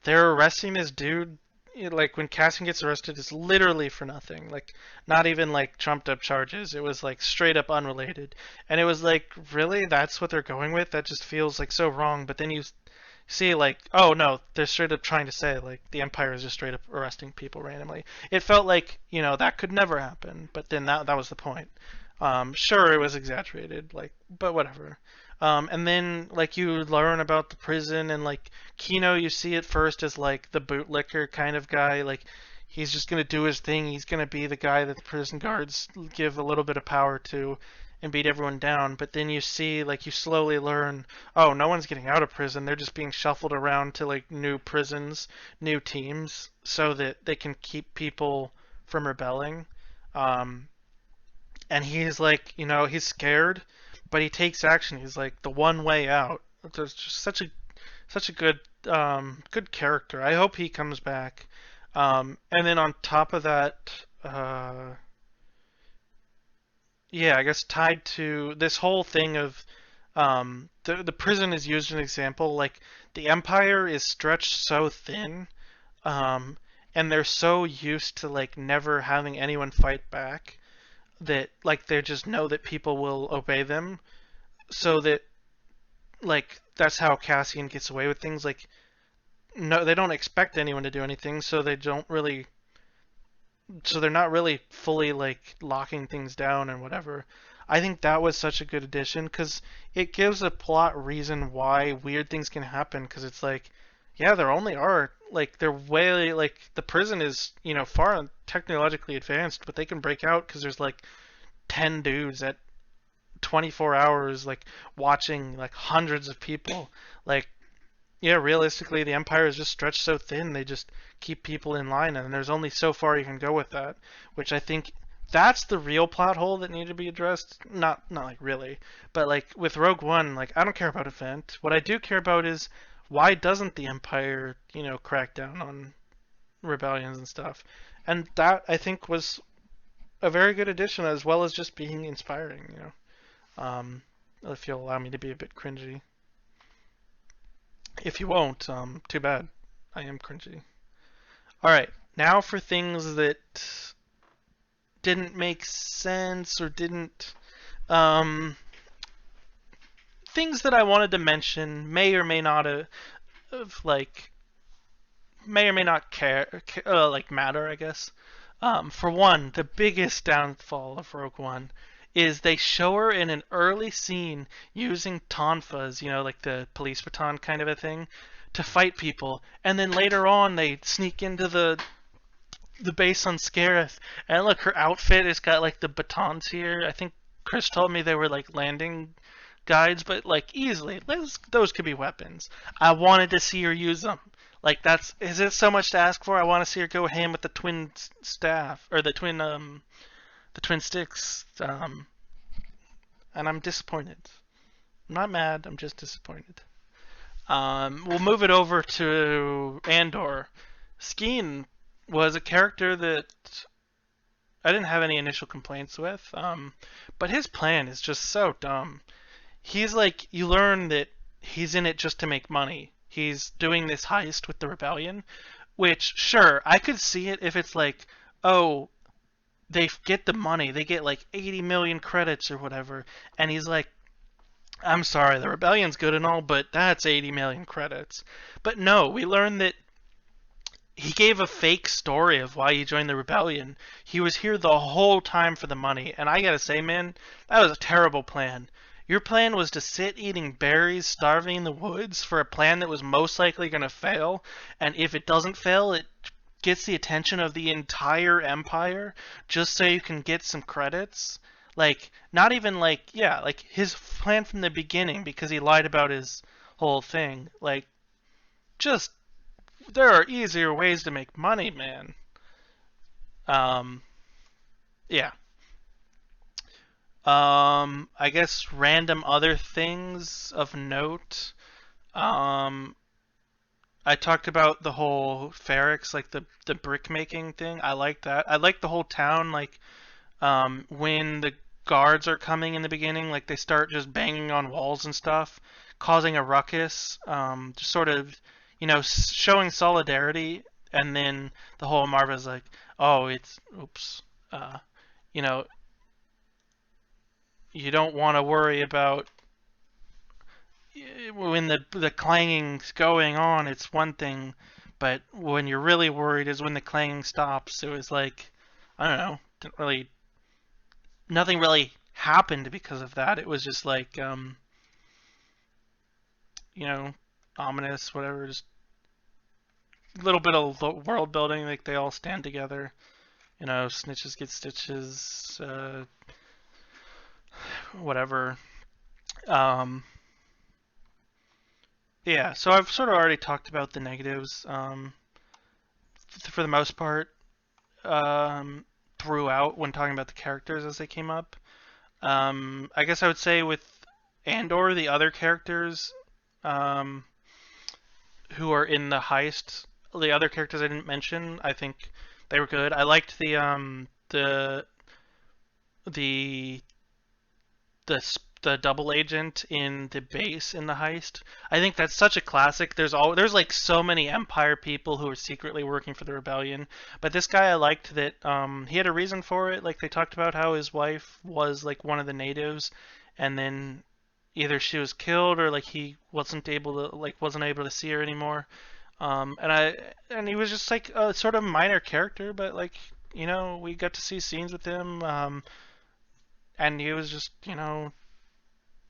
they're arresting this dude. Like when Cassian gets arrested, it's literally for nothing. Like not even like trumped up charges. It was like straight up unrelated, and it was like, really, that's what they're going with? That just feels like so wrong. But then you see like, oh no, they're straight up trying to say like the Empire is just straight up arresting people randomly. It felt like, that could never happen, but then that was the point. Sure, it was exaggerated, like, but whatever. And then like you learn about the prison, and like Kino, you see it first as like the bootlicker kind of guy. Like he's just gonna do his thing. He's gonna be the guy that the prison guards give a little bit of power to and beat everyone down. But then you see, like, you slowly learn, oh, no one's getting out of prison. They're just being shuffled around to like new prisons, new teams, so that they can keep people from rebelling. Um, and he's like, he's scared, but he takes action. He's like the one way out. There's just such a good character. I hope he comes back. And then on top of that, yeah, I guess tied to this whole thing of the prison is used as an example. Like the Empire is stretched so thin, um, and they're so used to like never having anyone fight back that like they just know that people will obey them. So that like that's how Cassian gets away with things. Like no, they don't expect anyone to do anything, so they're not really fully like locking things down and whatever. I think that was such a good addition because it gives a plot reason why weird things can happen. Because it's like, yeah, there only are like they're way like the prison is far technologically advanced, but they can break out because there's like 10 dudes at 24 hours like watching like hundreds of people. Like yeah, realistically, the Empire is just stretched so thin, they just keep people in line, and there's only so far you can go with that, which I think that's the real plot hole that needed to be addressed. Not like really, but like with Rogue One, like I don't care about event. What I do care about is why doesn't the Empire, crack down on rebellions and stuff? And that I think was a very good addition, as well as just being inspiring. If you'll allow me to be a bit cringy. If you won't, too bad. I am cringy. Alright, now for things that didn't make sense or didn't. Things that I wanted to mention may or may not have like, may or may not like matter, I guess. For one, the biggest downfall of Rogue One is they show her in an early scene using tonfas, like the police baton kind of a thing, to fight people, and then later on they sneak into the base on Scarif, and look, her outfit has got like the batons here. I think Chris told me they were like landing guides, but like easily, those could be weapons. I wanted to see her use them. Like is it so much to ask for? I want to see her go ham with the twin staff or the twin sticks, and I'm disappointed. I'm not mad. I'm just disappointed. We'll move it over to Andor. Skeen was a character that I didn't have any initial complaints with, but his plan is just so dumb. He's like, you learn that he's in it just to make money. He's doing this heist with the rebellion, which, sure, I could see it if it's like, oh, they get the money. They get like 80 million credits or whatever. And he's like, I'm sorry, the rebellion's good and all, but that's 80 million credits. But no, we learn that he gave a fake story of why he joined the rebellion. He was here the whole time for the money, and I gotta say, man, that was a terrible plan. Your plan was to sit eating berries, starving in the woods for a plan that was most likely gonna fail, and if it doesn't fail, it gets the attention of the entire empire just so you can get some credits. Like, not even like, yeah, like his plan from the beginning because he lied about his whole thing. Like, just there are easier ways to make money, man. Um, yeah. I guess random other things of note. Um, I talked about the whole Ferrex, like the brick making thing. I like that. I like the whole town, like when the guards are coming in the beginning, like they start just banging on walls and stuff, causing a ruckus, just sort of, showing solidarity, and then the whole Marva's like, oh, it's, oops, uh, you know, you don't want to worry about when the clanging's going on, it's one thing, but when you're really worried is when the clanging stops. It was like, I don't know, didn't really nothing really happened because of that. It was just like, you know, ominous, whatever. Just a little bit of world building. Like they all stand together. Snitches get stitches. Whatever. Um, yeah. So I've sort of already talked about the negatives. For the most part, throughout when talking about the characters as they came up. I guess I would say with Andor, the other characters um, who are in the heist, the other characters I didn't mention, I think they were good. I liked the the double agent in the base in the heist. I think that's such a classic. There's like so many Empire people who are secretly working for the rebellion, but this guy I liked that he had a reason for it. Like they talked about how his wife was like one of the natives, and then either she was killed or like he wasn't able to see her anymore. And he was just like a sort of minor character, but like we got to see scenes with him, and he was just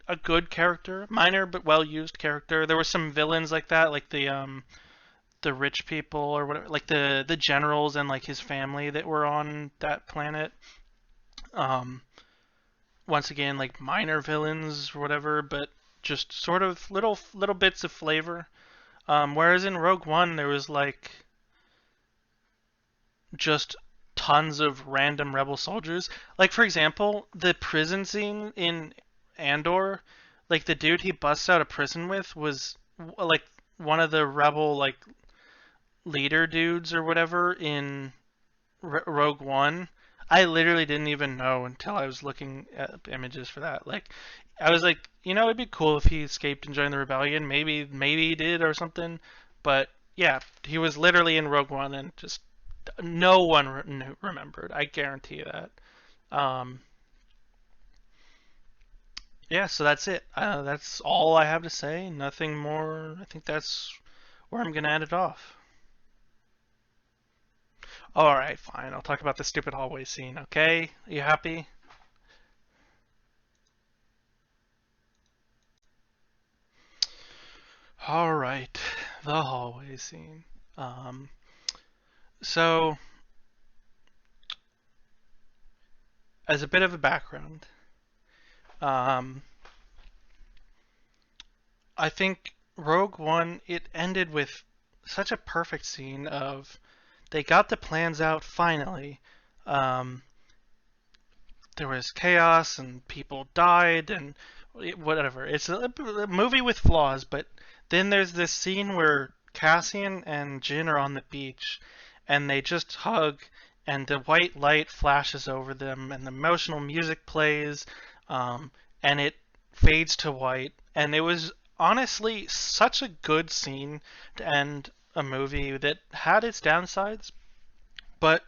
a good character, minor but well used character. There were some villains like that, like the rich people or whatever, like the generals and like his family that were on that planet. Um, Once again, like minor villains or whatever, but just sort of little bits of flavor. Whereas in Rogue One, there was like just tons of random rebel soldiers. Like for example, the prison scene in Andor, like the dude he busts out of prison with was like one of the rebel like leader dudes or whatever in Rogue One. I literally didn't even know until I was looking at images for that. Like, I was like, it'd be cool if he escaped and joined the rebellion. Maybe he did or something. But yeah, he was literally in Rogue One, and just no one remembered. I guarantee you that. Um, yeah, so that's it. That's all I have to say. Nothing more. I think that's where I'm gonna end it off. All right, fine. I'll talk about the stupid hallway scene. Okay, you happy? All right, the hallway scene. Um, so, as a bit of a background, um, I think Rogue One it ended with such a perfect scene of they got the plans out finally. Um, there was chaos and people died and whatever. It's a movie with flaws, but then there's this scene where Cassian and Jin are on the beach and they just hug and the white light flashes over them and the emotional music plays and it fades to white and it was honestly such a good scene to end a movie that had its downsides, but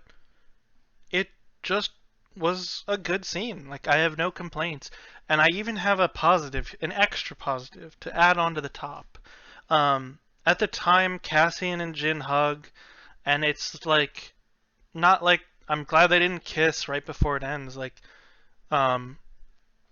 it just was a good scene. Like I have no complaints, and I even have a positive, an extra positive to add on to the top. At the time, Cassian and Jin hug. and it's like not like I'm glad they didn't kiss right before it ends. Um,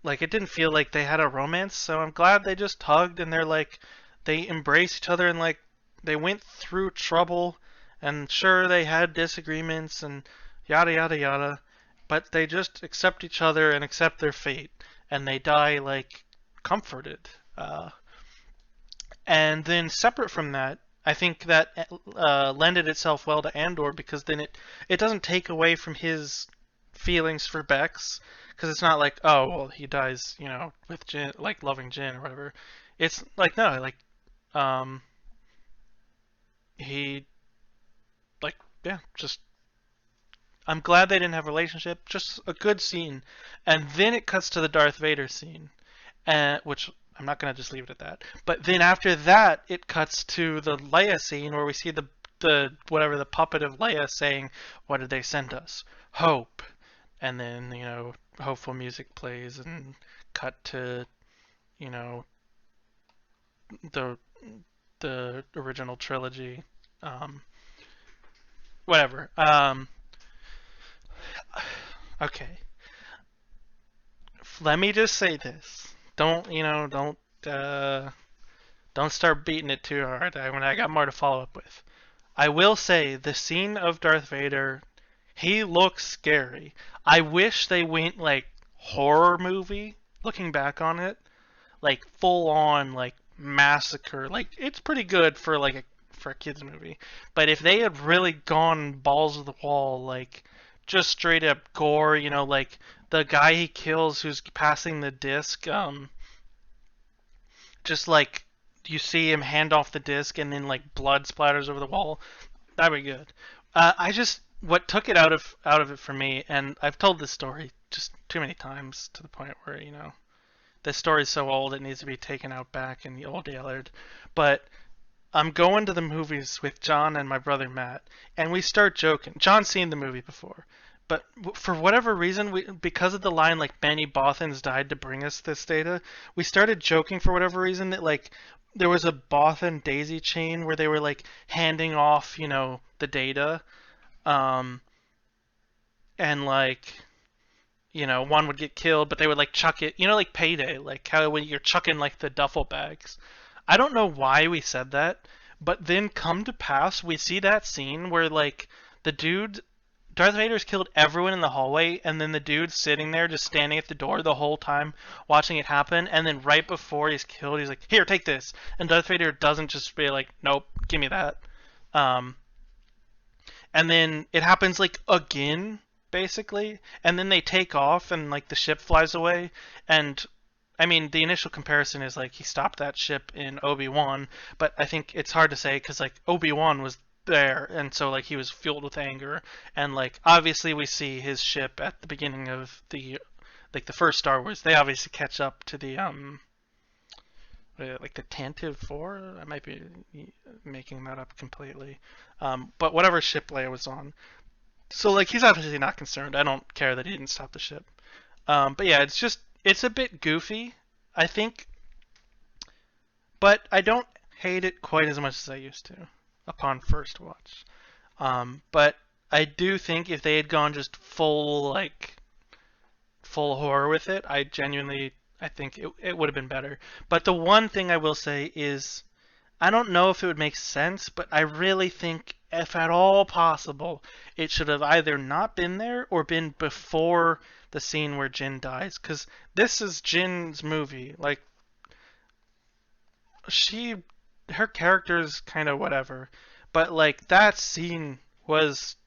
like it didn't feel like they had a romance, so I'm glad they just hugged and they embraced each other and like they went through trouble and sure they had disagreements and yada yada yada, but they just accept each other and accept their fate and they die like comforted. And then separate from that, I think that lended itself well to Andor because then it doesn't take away from his feelings for Bex because it's not like oh well he dies with Jin like loving Jin or whatever. It's like no like um he like yeah just I'm glad they didn't have a relationship, just a good scene, and then it cuts to the Darth Vader scene, which I'm not gonna just leave it at that. But then after that, it cuts to the Leia scene where we see the whatever the puppet of Leia saying, "What did they send us? Hope." And then hopeful music plays and cut to you know the the original trilogy. Um, whatever. Okay. Let me just say this. Uh, don't start beating it too hard. I got more to follow up with. I will say the scene of Darth Vader, he looks scary. I wish they went like horror movie. Looking back on it, like full on like massacre. Like it's pretty good for for a kids movie. But if they had really gone balls to the wall, like just straight up gore, like the guy he kills who's passing the disc, just like you see him hand off the disc and then like blood splatters over the wall. That'd be good. I just what took it out of it for me, and I've told this story just too many times to the point where this story's so old it needs to be taken out back in the old Yellard. But I'm going to the movies with John and my brother Matt, and we start joking. John's seen the movie before, but for whatever reason, because of the line like Benny Bothans died to bring us this data, we started joking for whatever reason that like there was a Bothan daisy chain where they were like handing off, the data, um, and like one would get killed, but they would like chuck it, like Payday, like how when you're chucking like the duffel bags. I don't know why we said that, but then come to pass, we see that scene where like the dude, Darth Vader's killed everyone in the hallway, and then the dude's sitting there just standing at the door the whole time watching it happen, and then right before he's killed, he's like, "Here, take this," and Darth Vader doesn't just be like, "Nope, give me that." Um, and then it happens like again basically, and then they take off and like the ship flies away, and I mean the initial comparison is like he stopped that ship in Obi-Wan, but I think it's hard to say because like Obi-Wan was there and so like he was fueled with anger, and like obviously we see his ship at the beginning of the first Star Wars. They obviously catch up to the like the Tantive 4. I might be making that up completely. But whatever ship Leia was on. So like he's obviously not concerned. I don't care that he didn't stop the ship. But yeah, it's a bit goofy, I think, but I don't hate it quite as much as I used to upon first watch. But I do think if they had gone just full horror with it, I think it would have been better. But the one thing I will say is I don't know if it would make sense, but I really think, if at all possible, it should have either not been there or been before the scene where Jin dies. Because this is Jin's movie. Like, her character's kind of whatever. But, like, that scene was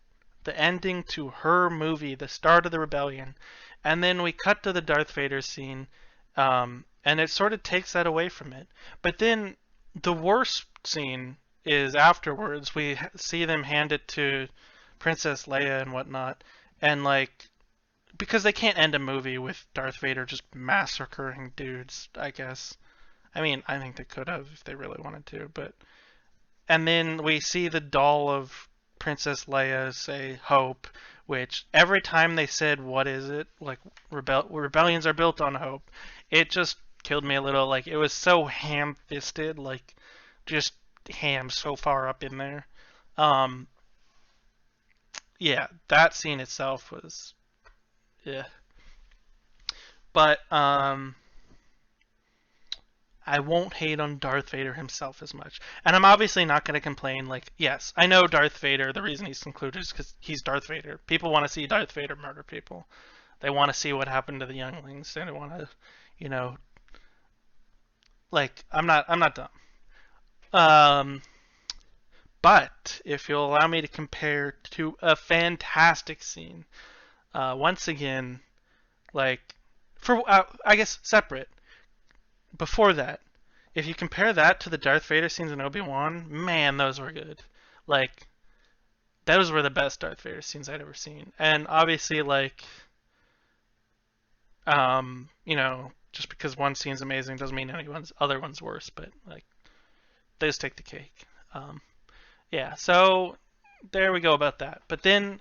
the ending to her movie, the start of the rebellion. And then we cut to the Darth Vader scene, and it sort of takes that away from it. But then the worst scene is afterwards. We see them hand it to Princess Leia and whatnot, and like because they can't end a movie with Darth Vader just massacring dudes. I guess. I mean, I think they could have if they really wanted to, but and then we see the doll of Princess Leia say hope, which every time they said what is it like rebellions are built on hope, it just killed me a little. Like it was so ham-fisted, like just ham so far up in there. Um, yeah, that scene itself was yeah. But I won't hate on Darth Vader himself as much. And I'm obviously not going to complain. Like, yes, I know Darth Vader, the reason he's included is because he's Darth Vader. People want to see Darth Vader murder people. They want to see what happened to the younglings. They want to, you know, like, I'm not dumb. Um, but if you'll allow me to compare to a fantastic scene, once again, like, I guess separate. Before that, if you compare that to the Darth Vader scenes in Obi-Wan, man, those were good. Like, those were the best Darth Vader scenes I'd ever seen. And obviously, like, just because one scene's amazing doesn't mean anyone's other one's worse. But like, those take the cake. Um, yeah. So there we go about that. But then,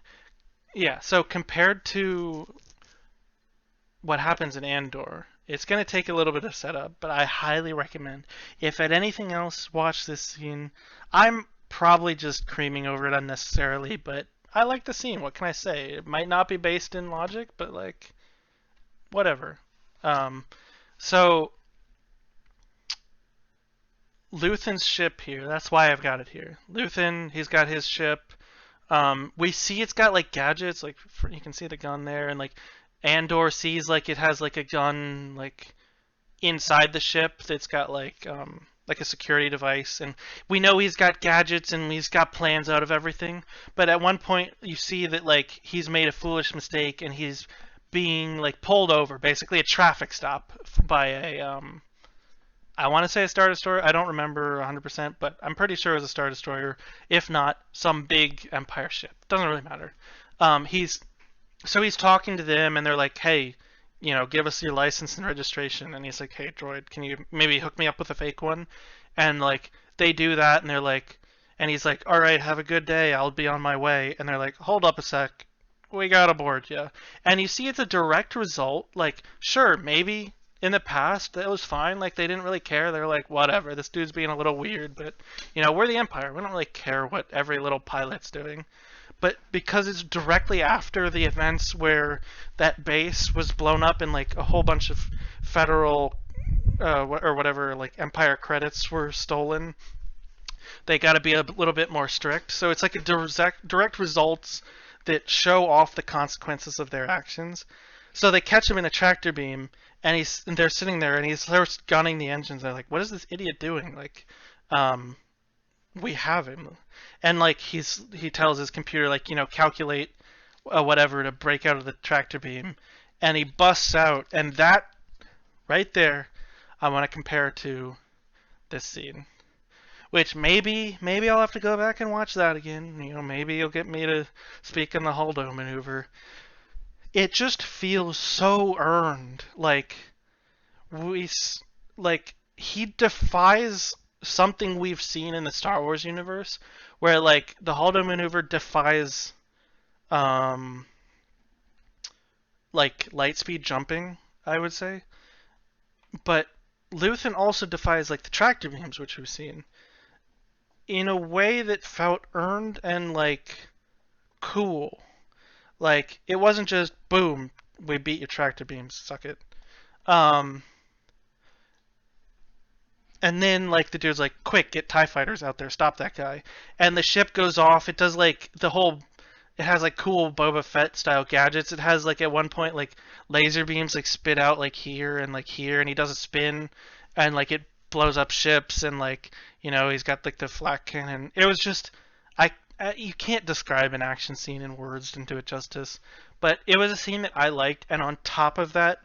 yeah. So compared to what happens in Andor, it's going to take a little bit of setup, but I highly recommend. If at anything else, watch this scene. I'm probably just creaming over it unnecessarily, but I like the scene. What can I say? It might not be based in logic, but like, whatever. Um, so Luthen's ship here. That's why I've got it here. Luthen, he's got his ship. We see it's got like gadgets, like you can see the gun there, and like Andor sees like it has like a gun like inside the ship that's got like a security device, and we know he's got gadgets and he's got plans out of everything. But at one point, you see that like he's made a foolish mistake and he's being like pulled over, basically a traffic stop by a I want to say a Star Destroyer. I don't remember 100%, but I'm pretty sure it was a Star Destroyer. If not, some big Empire ship. Doesn't really matter. He's talking to them, and they're like, "Hey, give us your license and registration." And he's like, "Hey, droid, can you maybe hook me up with a fake one?" And like they do that, and they're like, and he's like, "All right, have a good day. I'll be on my way." And they're like, "Hold up a sec. We got aboard you." And you see it's a direct result. Like, sure, maybe in the past it was fine. Like they didn't really care. They're like, whatever. This dude's being a little weird, but we're the Empire. We don't really care what every little pilot's doing. But because it's directly after the events where that base was blown up and like a whole bunch of federal or whatever like Empire credits were stolen, they got to be a little bit more strict. So it's like a direct results that show off the consequences of their actions. So they catch him in a tractor beam, and they're sitting there, and he starts gunning the engines. They're like, "What is this idiot doing?" Like, we have him, and like he tells his computer like calculate whatever to break out of the tractor beam, and he busts out, and that right there, I want to compare to this scene. Which maybe I'll have to go back and watch that again. Maybe you'll get me to speak on the Holdo maneuver. It just feels so earned. Like we like he defies something we've seen in the Star Wars universe, where like the Holdo maneuver defies like lightspeed jumping, I would say. But Luthen also defies like the tractor beams, which we've seen, in a way that felt earned and like cool. Like it wasn't just boom, we beat your tractor beams, suck it. Um, and then like the dude's like, quick, get TIE fighters out there, stop that guy. And the ship goes off. It does like it has like cool Boba Fett style gadgets. It has like at one point like laser beams like spit out like here, and he does a spin, and like it blows up ships, and like he's got like the flak cannon. It was just you can't describe an action scene in words and do it justice, but it was a scene that I liked. And on top of that,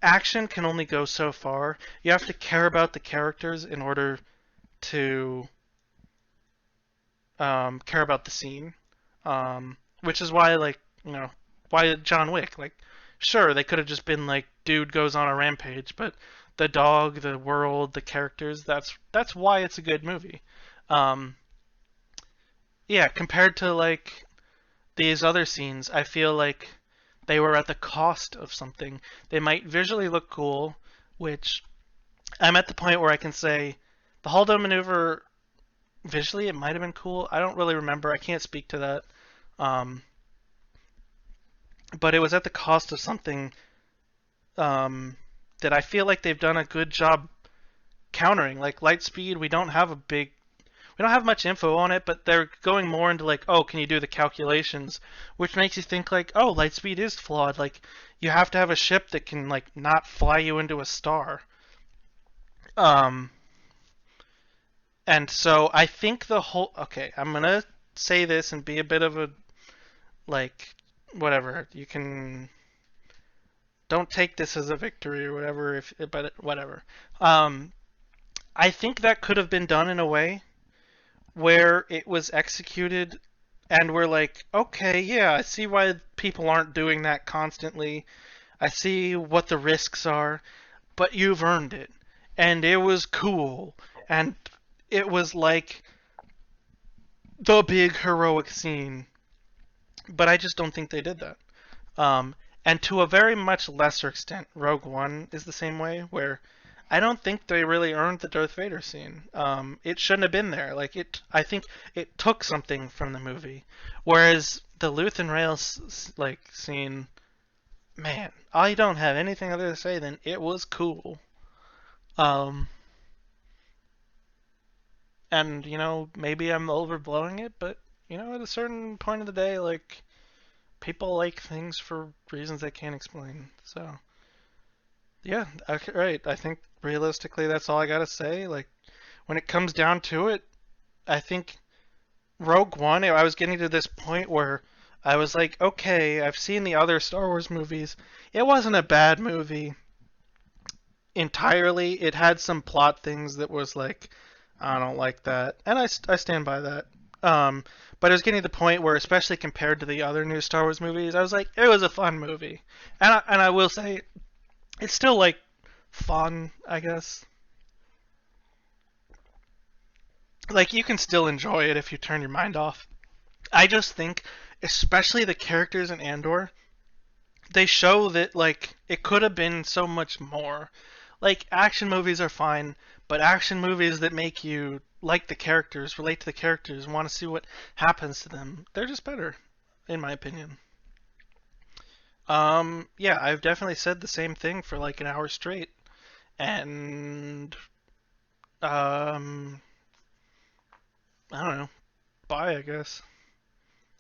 action can only go so far. You have to care about the characters in order to care about the scene. Which is why, like, why John Wick? Like, sure, they could have just been like, dude goes on a rampage, but the dog, the world, the characters, that's why it's a good movie. Yeah, compared to like these other scenes, I feel like they were at the cost of something. They might visually look cool, which I'm at the point where I can say the Holdo maneuver visually it might have been cool. I don't really remember. I can't speak to that. Um, but it was at the cost of something um, that I feel like they've done a good job countering. Like Lightspeed, we don't have much info on it, but they're going more into like, oh, can you do the calculations, which makes you think like, oh, Lightspeed is flawed. Like you have to have a ship that can like not fly you into a star. Um, and so I think the whole okay, I'm gonna say this and be a bit of a like whatever. You can don't take this as a victory or whatever if but whatever. Um, I think that could have been done in a way where it was executed and we're like, okay, yeah, I see why people aren't doing that constantly. I see what the risks are, but you've earned it. And it was cool. And it was like the big heroic scene. But I just don't think they did that. Um, and to a very much lesser extent, Rogue One is the same way, where I don't think they really earned the Darth Vader scene. It shouldn't have been there. Like I think it took something from the movie, whereas the Luthen Rail like scene, man, I don't have anything other to say than it was cool. Um, and maybe I'm overblowing it, but at a certain point of the day, like people like things for reasons they can't explain. So yeah, okay, right. I think realistically, that's all I gotta say. Like, when it comes down to it, I think Rogue One, I was getting to this point where I was like, okay, I've seen the other Star Wars movies. It wasn't a bad movie entirely. It had some plot things that was like, I don't like that, and I stand by that. Um, but I was getting to the point where, especially compared to the other new Star Wars movies, I was like, it was a fun movie, and I will say it's still like fun, I guess. Like you can still enjoy it if you turn your mind off. I just think, especially the characters in Andor, they show that like it could have been so much more. Like action movies are fine, but action movies that make you like the characters, relate to the characters, want to see what happens to them, they're just better, in my opinion. Yeah, I've definitely said the same thing for like an hour straight, and um, I don't know. Bye, I guess.